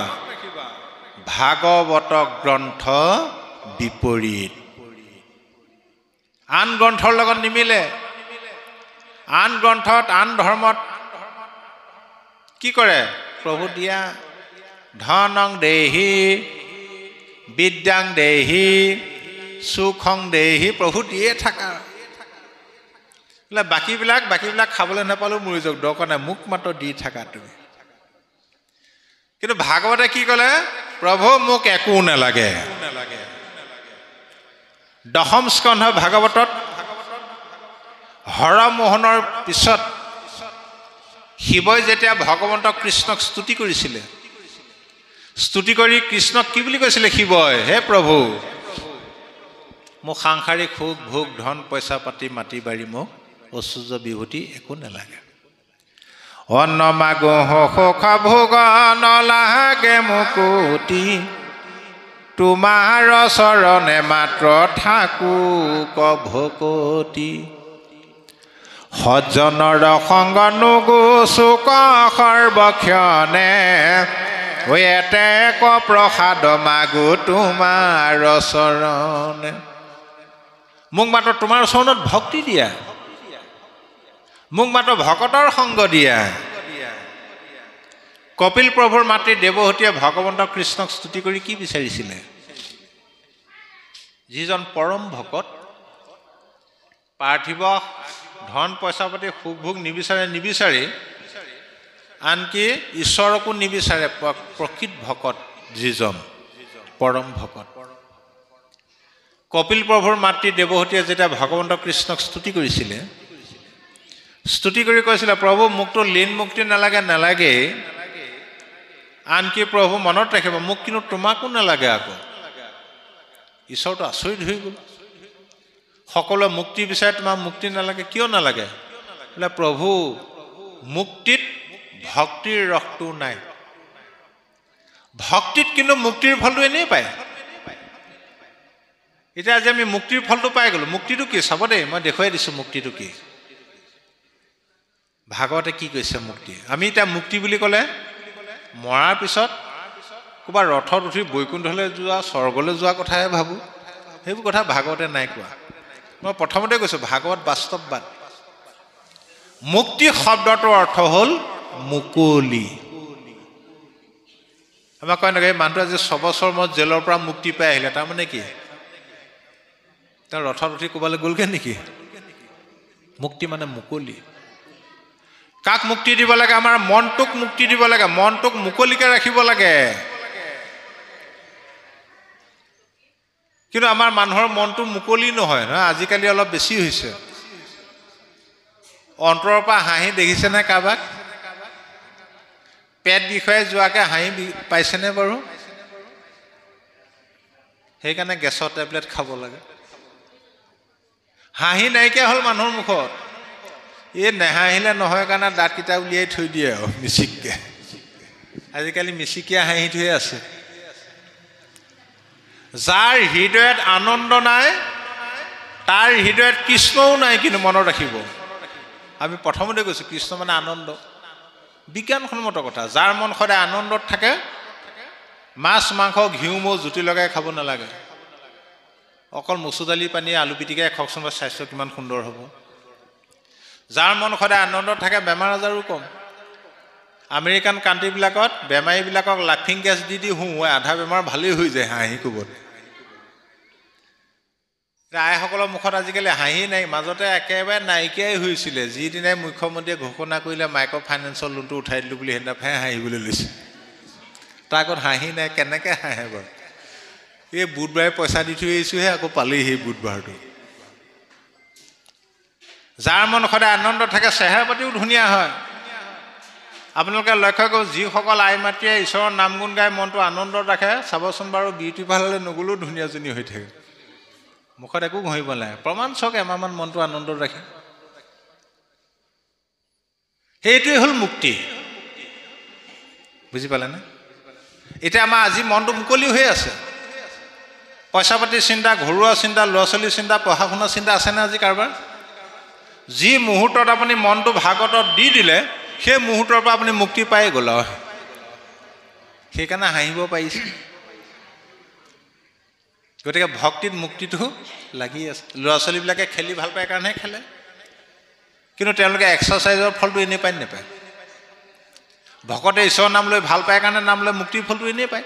S1: ভাগৱত গ্ৰন্থ বিপৰীত। আন গ্ৰন্থৰ লগত নিমিলে। আন গ্ৰন্থত, আন ধৰ্মত কি কৰে? প্ৰভু দিয়া ধনং দেহি, বিদ্যাং দেহি, সুখং দেহি, প্ৰভু দিয়ে থাকা। বোলে বাকীবিলাক খাবলৈ নাপালেও মৰি যাওক, দৰকাৰ নাই, মোক মাত্ৰ দি থাকা তুমি। কিন্তু ভাগৱতে কি ক'লে? প্ৰভু মোক একো নালাগে। দশম স্কন্ধ ভাগৱতত হৰমোহনৰ পিছত শিৱই যেতিয়া ভগৱন্ত কৃষ্ণক স্তুতি কৰিছিলে, স্তুতি কৰি কৃষ্ণক কি বুলি কৈছিলে শিৱই? হে প্ৰভু, মোক সাংসাৰিক সুখ ভোগ ধন পইচা পাতি মাটি বাৰী মোক ঐশ্বৰ্য বিভূতি একো নালাগে। অন্ন মাগো সুখ ভোগ নলাগে মুকুতি, তোমাৰ চৰণে মাত্ৰ থাকো ভকতি। সজ্জনৰ সংগ নুগো চুক সৰ্বক্ষণে, এতে ক প্ৰসাদ মাগো তোমাৰ চৰণে। মোক মাত্ৰ তোমাৰ চৰণত ভক্তি দিয়া, মোক মাত্ৰ ভকতৰ সংগ দিয়া। কপিল প্ৰভুৰ মাতৃ দেৱহতীয়ে ভগৱন্ত কৃষ্ণক স্তুতি কৰি কি বিচাৰিছিলে? যিজন পৰম ভকত, পাৰ্থিৱ ধন পইচা পাতি সুখ ভোগ নিবিচাৰি আনকি ঈশ্বৰকো নিবিচাৰে, প্ৰকৃত ভকত যিজন পৰম ভকত। কপিল প্ৰভুৰ মাতৃ দেৱহতীয়ে যেতিয়া ভগৱন্ত কৃষ্ণক স্তুতি কৰিছিলে, স্তুতি কৰি কৈছিলে, প্ৰভু মোকতো লীন মুক্তি নালাগে, আনকি প্ৰভু মনত ৰাখিব, মোক কিন্তু তোমাকো নালাগে। আকৌ ঈশ্বৰটো আচৰিত হৈ গ'ল। সকলোৱে মুক্তি বিচাৰে, তোমাৰ মুক্তি নালাগে, কিয় নালাগে? বোলে প্ৰভু মুক্তিত ভক্তিৰ ৰসটো নাই। ভক্তিত কিন্তু মুক্তিৰ ফলটো এনেই পায়। এতিয়া আজি আমি মুক্তিৰ ফলটো পাই গ'লো। মুক্তিটো কি? চাব দেই, মই দেখুৱাই দিছোঁ মুক্তিটো কি। ভাগৱতে কি কৈছে মুক্তি? আমি এতিয়া মুক্তি বুলি ক'লে মৰাৰ পিছত ক'ৰবাত ৰথত উঠি বৈকুণ্ঠলৈ যোৱা, স্বৰ্গলৈ যোৱা কথাহে ভাবোঁ। সেইবোৰ কথা ভাগৱতে নাই কোৱা। মই প্ৰথমতে কৈছোঁ ভাগৱত বাস্তৱবাদ। মুক্তি শব্দটোৰ অৰ্থ হ'ল মুকলি। আমাক কয় নেকি, মানুহটো আজি 6 বছৰ মূৰত জেলৰ পৰা মুক্তি পাই আহিলে, তাৰমানে কি? তেওঁ ৰথত উঠি ক'ৰবালৈ গ'লগৈ নেকি? মুক্তি মানে মুকলি। কাক মুক্তি দিব লাগে? আমাৰ মনটোক মুক্তি দিব লাগে, মনটোক মুকলিকে ৰাখিব লাগে। কিন্তু আমাৰ মানুহৰ মনটো মুকলি নহয় নহয়, আজিকালি অলপ বেছি হৈছে। অন্তৰৰ পৰা হাঁহি দেখিছেনে কাৰোবাক? পেট বিষয়ে যোৱাকৈ হাঁহি পাইছেনে বাৰু? সেইকাৰণে গেছৰ টেবলেট খাব লাগে। হাঁহি নাইকিয়া হ'ল মানুহৰ মুখত। এই নেহাঁহিলে নহয় কাৰণে দাঁতকেইটা উলিয়াই থৈ দিয়ে আৰু মিচিককৈ। আজিকালি মিচিকীয়া হাঁহিটোহে আছে। যাৰ হৃদয়ত আনন্দ নাই তাৰ হৃদয়ত কৃষ্ণও নাই, কিন্তু মনত ৰাখিব। আমি প্ৰথমতে কৈছোঁ কৃষ্ণ মানে আনন্দ, বিজ্ঞানসন্মত কথা। যাৰ মন সদায় আনন্দত থাকে, মাছ মাংস ঘিউ মৌ জুতি লগাই খাব নালাগে। অকল মচুৰ দালি পানী আলু পিটিকাই খাওকচোন, স্বাস্থ্য কিমান সুন্দৰ হ'ব। যাৰ মন সদায় আনন্দত থাকে, বেমাৰ আজাৰো কম। আমেৰিকান কাণ্ট্ৰিবিলাকত বেমাৰীবিলাকক লাফিং গেছ দি হুঁহুৱাই আধা বেমাৰ ভালেই হৈ যায় হাঁহি কোবত। আইসকলৰ মুখত আজিকালি হাঁহি নাই, মাজতে একেবাৰে নাইকিয়াই হৈছিলে। যিদিনাই মুখ্যমন্ত্ৰীয়ে ঘোষণা কৰিলে মাইক্ৰ' ফাইনেন্সৰ লোনটো উঠাই দিলোঁ বুলি, সেইদিনাহে হাঁহিবলৈ লৈছে। তাৰ আগত হাঁহি নাই, কেনেকৈ হাঁহে বাৰু? এই বুধবাৰে পইচা দি থৈ আহিছোঁহে, আকৌ পালেই সেই বুধবাৰটো। যাৰ মন সদায় আনন্দ থাকে, চেহেৰা পাতিও ধুনীয়া হয়। আপোনালোকে লক্ষ্য কৰক, যিসকল আই মাতৃয়ে ঈশ্বৰৰ নাম গুণ গাই মনটো আনন্দত ৰাখে, চাবচোন বাৰু বিউটি পাৰ্লাৰলৈ নগ'লেও ধুনীয়াজনী হৈ থাকে। মুখত একো ঘঁহিব নালাগে, প্ৰমাণ চাওক এমাহমান মনটো আনন্দত ৰাখে। সেইটোৱে হ'ল মুক্তি। বুজি পালেনে? এতিয়া আমাৰ আজি মনটো মুকলি হৈ আছে। পইচা পাতিৰ চিন্তা, ঘৰুৱা চিন্তা, ল'ৰা ছোৱালীৰ চিন্তা, পঢ়া শুনাৰ চিন্তা আছেনে আজি কাৰোবাৰ? যি মুহূৰ্তত আপুনি মনটো ভাগৱতত দি দিলে, সেই মুহূৰ্তৰ পৰা আপুনি মুক্তি পাই গ'ল আৰু। সেইকাৰণে হাঁহিব পাৰিছে। গতিকে ভক্তিত মুক্তিটো লাগি আছে। ল'ৰা ছোৱালীবিলাকে খেলি ভাল পায় কাৰণেহে খেলে, কিন্তু তেওঁলোকে এক্সাৰচাইজৰ ফলটো এনেই পায় নাপায়। ভকতে ঈশ্বৰৰ নাম লৈ ভাল পায় কাৰণে নাম লৈ মুক্তিৰ ফলটো এনেই পায়।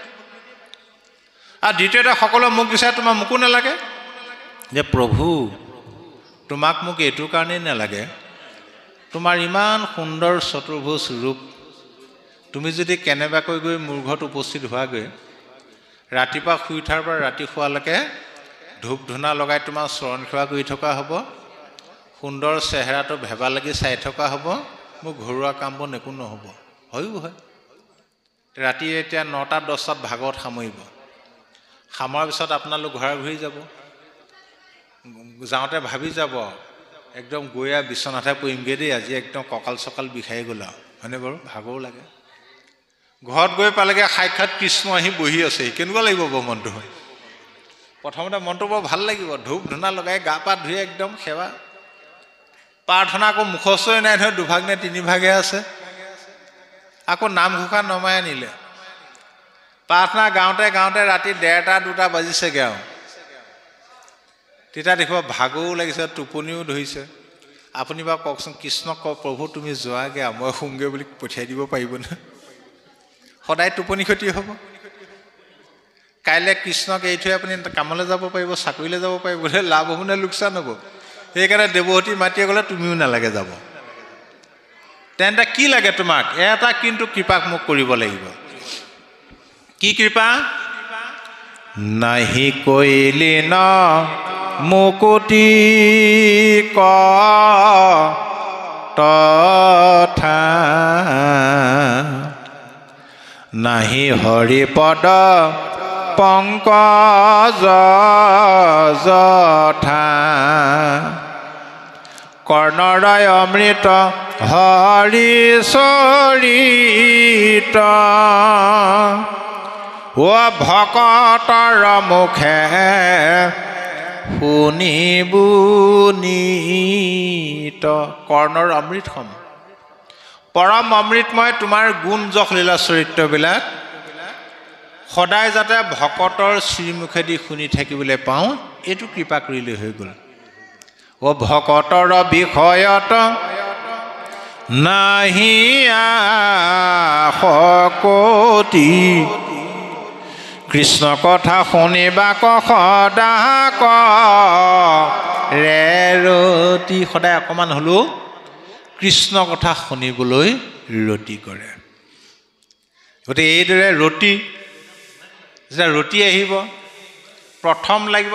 S1: আৰু দ্বিতীয়তে সকলোৱে মোক বিচাৰে, তোমাৰ মোকো নালাগে। যে প্ৰভু তোমাক মোক এইটো কাৰণেই নালাগে, তোমাৰ ইমান সুন্দৰ চতুৰ্ভুজ ৰূপ, তুমি যদি কেনেবাকৈ গৈ মোৰ ঘৰত উপস্থিত হোৱাগৈ, ৰাতিপুৱা শুই উঠাৰ পৰা ৰাতি শোৱালৈকে ধূপ ধূনা লগাই তোমাৰ চৰণ সেৱা কৰি থকা হ'ব, সুন্দৰ চেহেৰাটো ভেবা লাগি চাই থকা হ'ব, মোৰ ঘৰুৱা কামবোৰ একো নহ'ব। হয়ো হয়। ৰাতি এতিয়া 9টা 10টাত ভাগৱত সামৰিব। সামৰাৰ পিছত আপোনালোক ঘৰা ঘূৰি যাব। যাওঁতে ভাবি যাব, একদম গৈ বিচনাতে পৰিমগৈ দেই, আজি একদম কঁকাল চকাল বিষাই গ'ল আৰু, হয়নে বাৰু? ভাগৰো লাগে। ঘৰত গৈ পালেগৈ সাক্ষাৎ কৃষ্ণ আহি বহি আছে, কেনেকুৱা লাগিব বাৰু মনটো? প্ৰথমতে মনটো বৰ ভাল লাগিব, ধূপ ধূনা লগাই গা পা ধুই একদম সেৱা প্ৰাৰ্থনা। আকৌ মুখস্থই নাই নহয়, 2ভাগ নে 3ভাগে আছে। আকৌ নামঘোষা নমাই আনিলে। প্ৰাৰ্থনা গাওঁতে গাওঁতে ৰাতি 1:30 2টা বাজিছেগৈ আৰু। তেতিয়া দেখিব ভাগৰো লাগিছে, টোপনিও ধৰিছে। আপুনি বাৰু কওকচোন, কৃষ্ণক কওক, প্ৰভু তুমি যোৱাগৈ আৰু মই শুমগৈ বুলি পঠিয়াই দিব পাৰিবনে? সদায় টোপনি ক্ষতি হ'ব। কাইলৈ কৃষ্ণক এৰি থৈ আপুনি কামলৈ যাব পাৰিব, চাকৰিলৈ যাব পাৰিব, লাভ হ'ব নে লোকচান হ'ব? সেইকাৰণে দেৱহতী মাতিয়ে গ'লে তুমিও নালাগে যাব। তেন্তে কি লাগে তোমাক? এটা কিন্তু কৃপাক মোক কৰিব লাগিব। কি কৃপা? নাহি কৈলি ন মুকুতি তথা, নাহি হৰিপদ পংকজ যথা, কৰ্ণৰয় অমৃত হৰি চৰিত, ও ভকতৰ মুখে শুনিবুনিত। কৰ্ণৰ অমৃত সম, পৰম অমৃতময় তোমাৰ গুণ যশ লীলা চৰিত্ৰবিলাক সদায় যাতে ভকতৰ শ্ৰীমুখেদি শুনি থাকিবলৈ পাওঁ, এইটো কৃপা কৰিলে হৈ গ'ল। ও ভকতৰ বিষয়ত নাহি শকতি, কৃষ্ণ কথা শুনিবাক সদা ৰেৰতি। সদায় অকণমান হ'লেও কৃষ্ণ কথা শুনিবলৈ ৰতি কৰে গতিকে এইদৰে ৰতি যেতিয়া ৰতি আহিব প্ৰথম লাগিব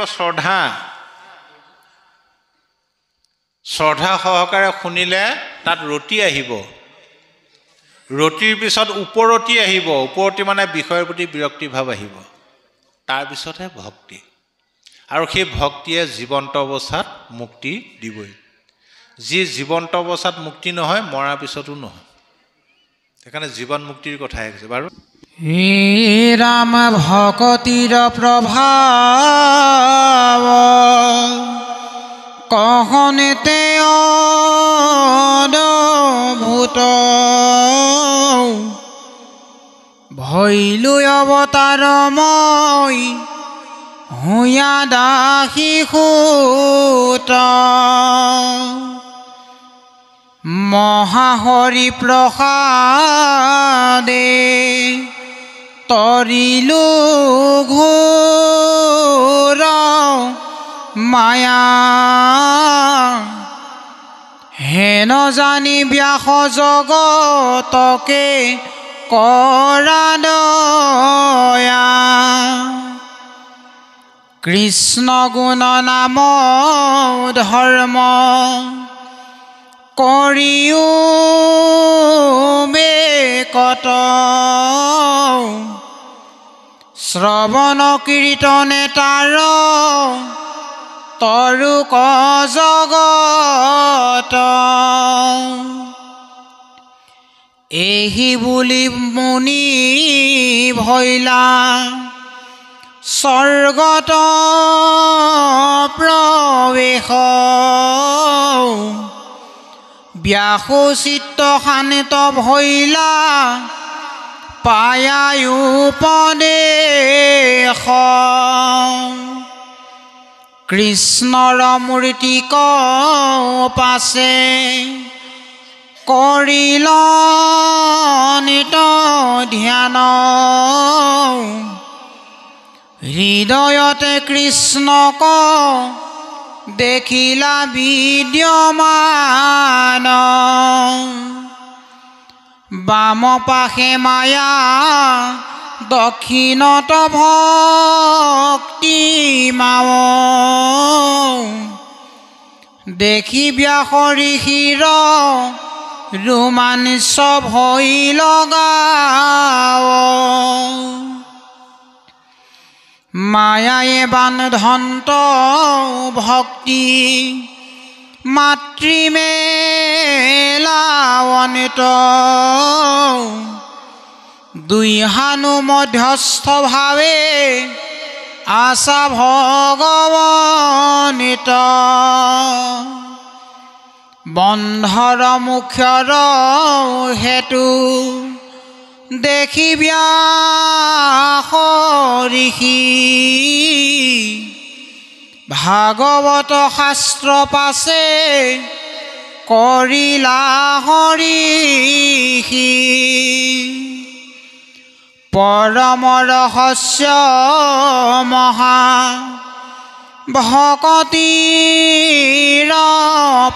S1: শ্ৰদ্ধা সহকাৰে শুনিলে তাত ৰতি আহিব ৰতিৰ পিছত উপৰতি আহিব উপৰতি মানে বিষয়ৰ প্ৰতি বিৰক্তি ভাৱ আহিব তাৰপিছতহে ভক্তি আৰু সেই ভক্তিয়ে জীৱন্ত অৱস্থাত মুক্তি দিবই যি জীৱন্ত অৱস্থাত মুক্তি নহয় মৰাৰ পিছতো নহয় সেইকাৰণে জীৱন মুক্তিৰ কথাই কৈছে বাৰু
S3: হে ৰাম ভকতিৰ প্ৰভাৱ কহনেতে অদ্ভুত ভৈলো অৱতাৰ মই হুয়া দাসী সুত মহাহৰি প্ৰসাদে তৰিলো ঘোৰ মায়া হেন জানি ব্যাস জগতকে কৰা দয়া কৃষ্ণ গুণ নাম ধৰ্ম কৰিও বেকত শ্ৰৱণ কীৰ্তনে তাৰ তৰুক জগত এহি বুলি মুনি ভৈলা স্বৰ্গত প্ৰৱেশ ব্যাসোচিত্ত শান্ত ভৈলা পায়ায়ু উপদেশ কৃষ্ণৰ মূৰ্তিক পাছে কৰিল নিত ধ্যান হৃদয়তে কৃষ্ণক দেখিলা বিদ্যমান বাম পাশে মায়া দক্ষিণত ভক্তি মাও দেখি ব্যাস ঋষিৰ ৰোমাঞ্চ ভৈ লগাও মায়ায়ে বান্ধন্ত ভক্তি মাতৃমেলাৱনিত দুই হানু মধ্যস্থ ভাৱে আশা ভগৱনিত বন্ধৰ মুখ্যৰ হেতু দেখি ব্যাস ঋষি ভাগৱত শাস্ত্ৰ পাছে কৰিলা হৰিষি পৰম ৰহস্য মহা ভকতিৰ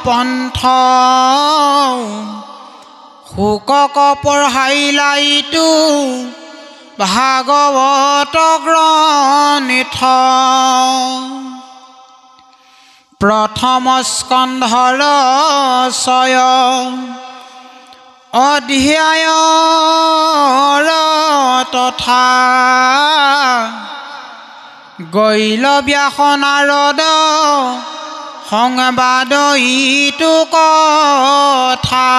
S3: পন্থ শুকক পঢ়াইলা ইটো ভাগৱত গ্ৰন্থ প্ৰথম স্কন্ধৰ 6 অধ্যায়ৰ তথা গৈল ব্যাস নাৰদ সংবাদ ইটো কথা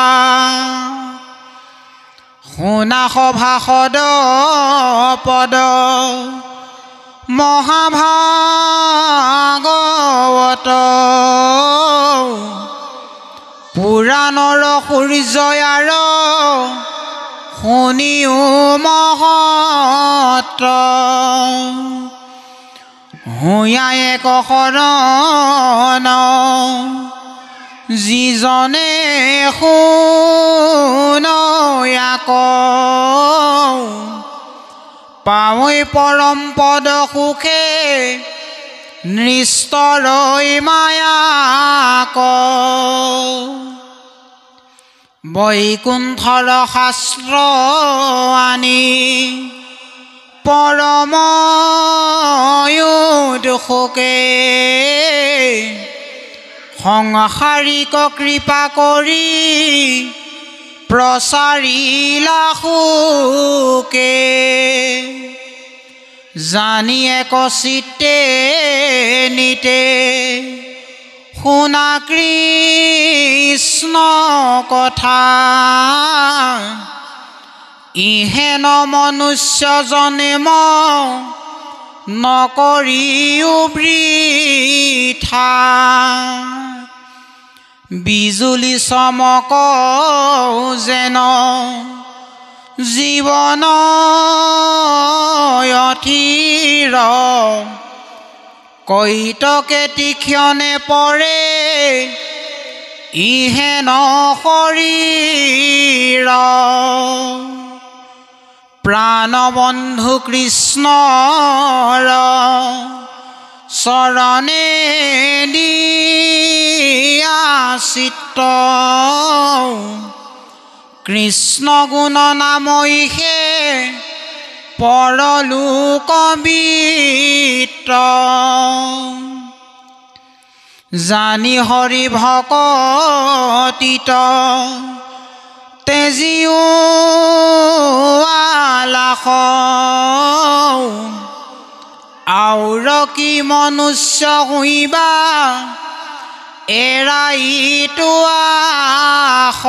S3: শুনা সভাসদ পদ মহাভাগৱত পুৰাণৰ সূৰ্যয়াৰ শুনিও মহত্ব হুয়া এক শৰণ যিজনে শুনয়াক পাৱৈ পৰম পদ সুখে নিস্তৰৈ মায়াক বৈকুণ্ঠৰ শাস্ত্ৰ আনি পৰম দুখকে সংসাৰিক কৃপা কৰি প্ৰচাৰিলা সুকে জানি এক চিত্তে নিতে শুনা কৃষ্ণ কথা ইহেন মনুষ্য জন্ম নকৰিও বৃথা বিজুলি চমক যেন জীৱন অথিৰ কৈতকে তীক্ষ্ণে পৰে ইহেন শৰীৰ প্ৰাণবন্ধু কৃষ্ণৰ চৰণে দিয়া চিত্ত কৃষ্ণ গুণ নামৈহে পৰলোক বিত্ত জানি হৰি ভকতিত তেজিও আলাস আউৰ কি মনুষ্য হইবা এৰাইতো আস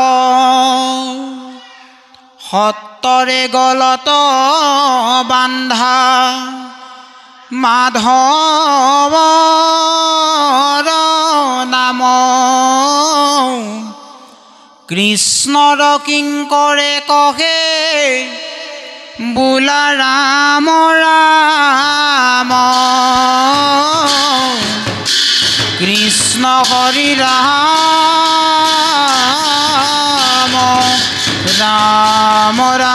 S3: সত্তৰে গলত বান্ধা মাধৱৰ নাম কৃষ্ণৰ কিংকৰে কহে বোলা ৰাম ৰাম কৃষ্ণ হৰি ৰাম ৰাম ৰাম